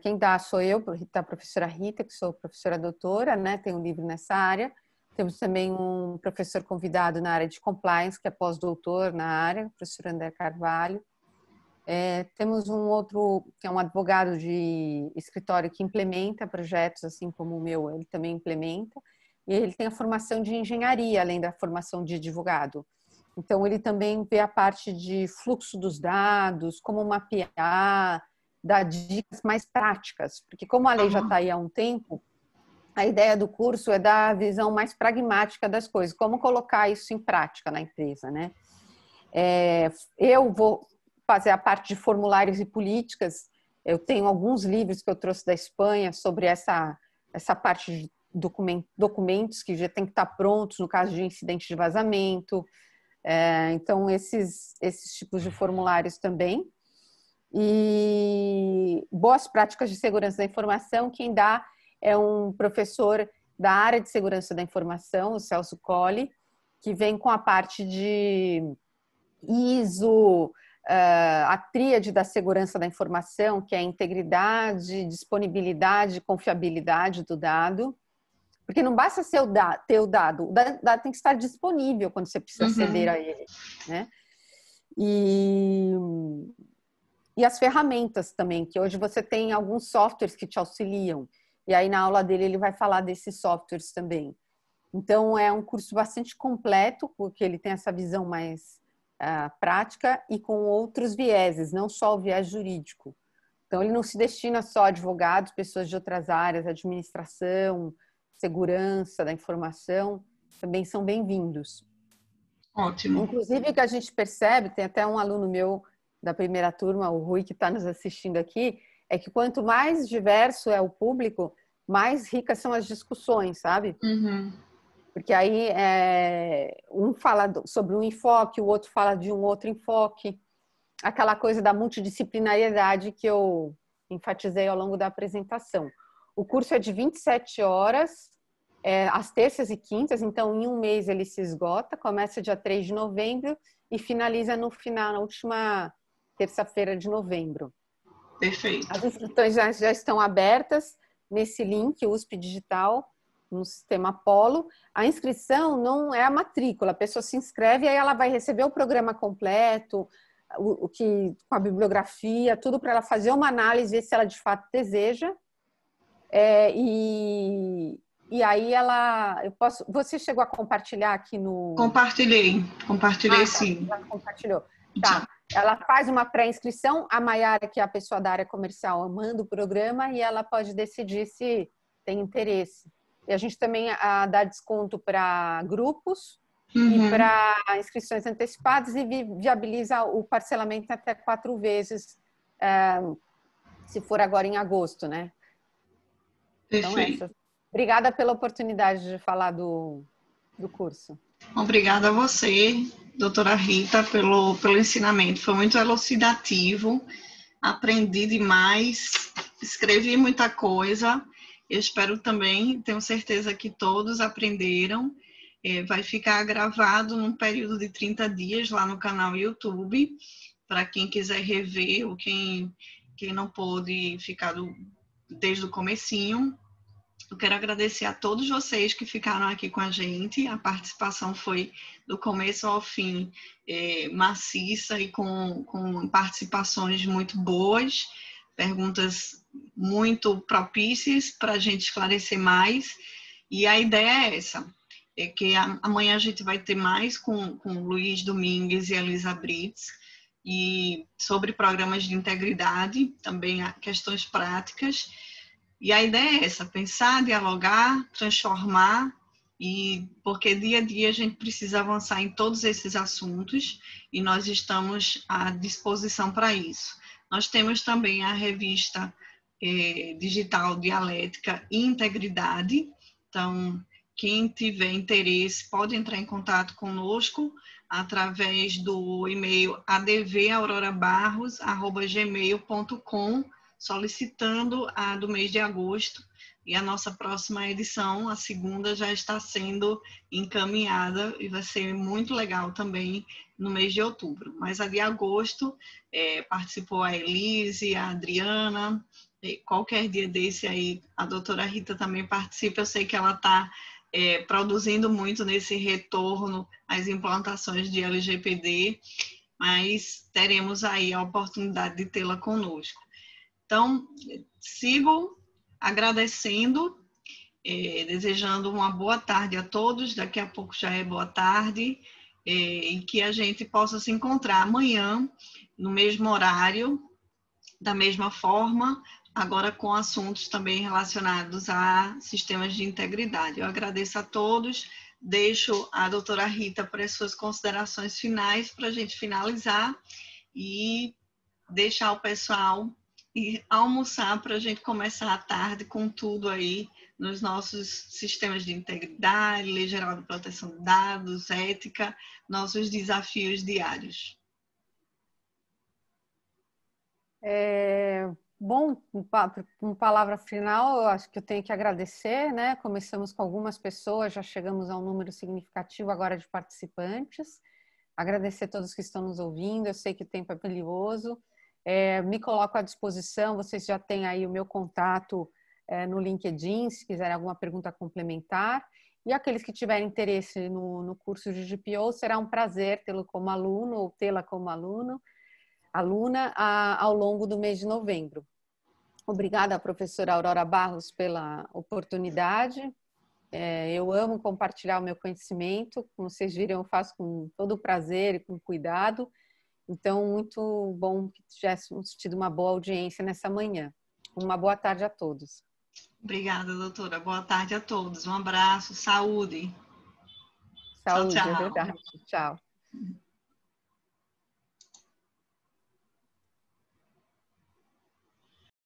quem dá sou eu, a professora Rita, que sou professora doutora, né? Tenho um livro nessa área. Temos também um professor convidado na área de compliance, que é pós-doutor na área, o professor André Carvalho. Temos um outro, que é um advogado de escritório que implementa projetos, assim como o meu, ele também implementa. E ele tem a formação de engenharia, além da formação de advogado. Então, ele também vê a parte de fluxo dos dados, como mapear, dar dicas mais práticas. Porque como a lei já está aí há um tempo, a ideia do curso é dar a visão mais pragmática das coisas, como colocar isso em prática na empresa, né? Eu vou fazer a parte de formulários e políticas. Eu tenho alguns livros que eu trouxe da Espanha sobre essa parte de documentos que já tem que estar prontos no caso de incidente de vazamento. Então, esses tipos de formulários também. E boas práticas de segurança da informação, quem dá é um professor da área de segurança da informação, o Celso Colli, que vem com a parte de ISO, a tríade da segurança da informação, que é a integridade, disponibilidade e confiabilidade do dado. Porque não basta ter o dado tem que estar disponível quando você precisa aceder a ele, né? E as ferramentas também, que hoje você tem alguns softwares que te auxiliam. E aí na aula dele ele vai falar desses softwares também. Então é um curso bastante completo, porque ele tem essa visão mais prática e com outros vieses, não só o viés jurídico. Então ele não se destina só a advogados, pessoas de outras áreas, administração, segurança da informação, também são bem-vindos. Ótimo. Inclusive, o que a gente percebe, tem até um aluno meu da primeira turma, o Rui, que está nos assistindo aqui, é que quanto mais diverso é o público, mais ricas são as discussões, sabe? Porque aí um fala sobre um enfoque, o outro fala de um outro enfoque. Aquela coisa da multidisciplinariedade que eu enfatizei ao longo da apresentação. O curso é de 27 horas, às terças e quintas, então em um mês ele se esgota, começa dia 3 de novembro e finaliza no final, na última terça-feira de novembro. Perfeito. As inscrições já estão abertas nesse link, USP Digital, no sistema Polo. A inscrição não é a matrícula, a pessoa se inscreve e aí ela vai receber o programa completo, com a bibliografia, tudo para ela fazer uma análise, ver se ela de fato deseja. E aí você chegou a compartilhar aqui no... Compartilhei tá, sim. já compartilhou. Tá. Ela faz uma pré-inscrição, a Maiara, que é a pessoa da área comercial, manda o programa e ela pode decidir se tem interesse. E a gente também dá desconto para grupos e para inscrições antecipadas e viabiliza o parcelamento até 4 vezes, se for agora em agosto, né? Perfeito. Então, obrigada pela oportunidade de falar do curso. Obrigada a você, doutora Rita, pelo ensinamento. Foi muito elucidativo, aprendi demais, escrevi muita coisa. Eu espero também, tenho certeza que todos aprenderam. Vai ficar gravado num período de 30 dias lá no canal YouTube, para quem quiser rever ou quem não pôde ficar desde o comecinho. Eu quero agradecer a todos vocês que ficaram aqui com a gente. A participação foi do começo ao fim maciça e com participações muito boas, perguntas muito propícias para a gente esclarecer mais. E a ideia é essa, que amanhã a gente vai ter mais com Luiz Domingues e Elisa Brits, e sobre programas de integridade, também questões práticas. E a ideia é essa, pensar, dialogar, transformar, porque dia a dia a gente precisa avançar em todos esses assuntos e nós estamos à disposição para isso. Nós temos também a revista digital Dialética e Integridade, então quem tiver interesse pode entrar em contato conosco através do e-mail advaurora.barros@gmail.com, solicitando a do mês de agosto, e a nossa próxima edição, a segunda, já está sendo encaminhada e vai ser muito legal também no mês de outubro. Mas a de agosto participou a Elise, a Adriana, qualquer dia desse aí a doutora Rita também participa. Eu sei que ela está produzindo muito nesse retorno às implantações de LGPD, mas teremos aí a oportunidade de tê-la conosco. Então, sigo agradecendo, desejando uma boa tarde a todos. Daqui a pouco já é boa tarde, e que a gente possa se encontrar amanhã, no mesmo horário, da mesma forma, agora com assuntos também relacionados a sistemas de integridade. Eu agradeço a todos, deixo a doutora Rita para as suas considerações finais, para a gente finalizar e deixar o pessoal ir almoçar para a gente começar a tarde com tudo aí nos nossos sistemas de integridade, Lei Geral de Proteção de Dados, ética, nossos desafios diários. Bom, uma palavra final, eu acho que eu tenho que agradecer, né? Começamos com algumas pessoas, já chegamos a um número significativo agora de participantes. Agradecer a todos que estão nos ouvindo. Eu sei que o tempo é valioso. Me coloco à disposição. Vocês já têm aí o meu contato no LinkedIn, se quiserem alguma pergunta complementar. E aqueles que tiverem interesse no curso de GPO, será um prazer tê-lo como aluno ou tê-la como aluna ao longo do mês de novembro. Obrigada, professora Aurora Barros, pela oportunidade. Eu amo compartilhar o meu conhecimento. Como vocês viram, eu faço com todo o prazer e com cuidado. Então, muito bom que tivéssemos tido uma boa audiência nessa manhã. Uma boa tarde a todos. Obrigada, doutora. Boa tarde a todos. Um abraço, saúde. Tchau, Saúde, é tchau. verdade. Tchau.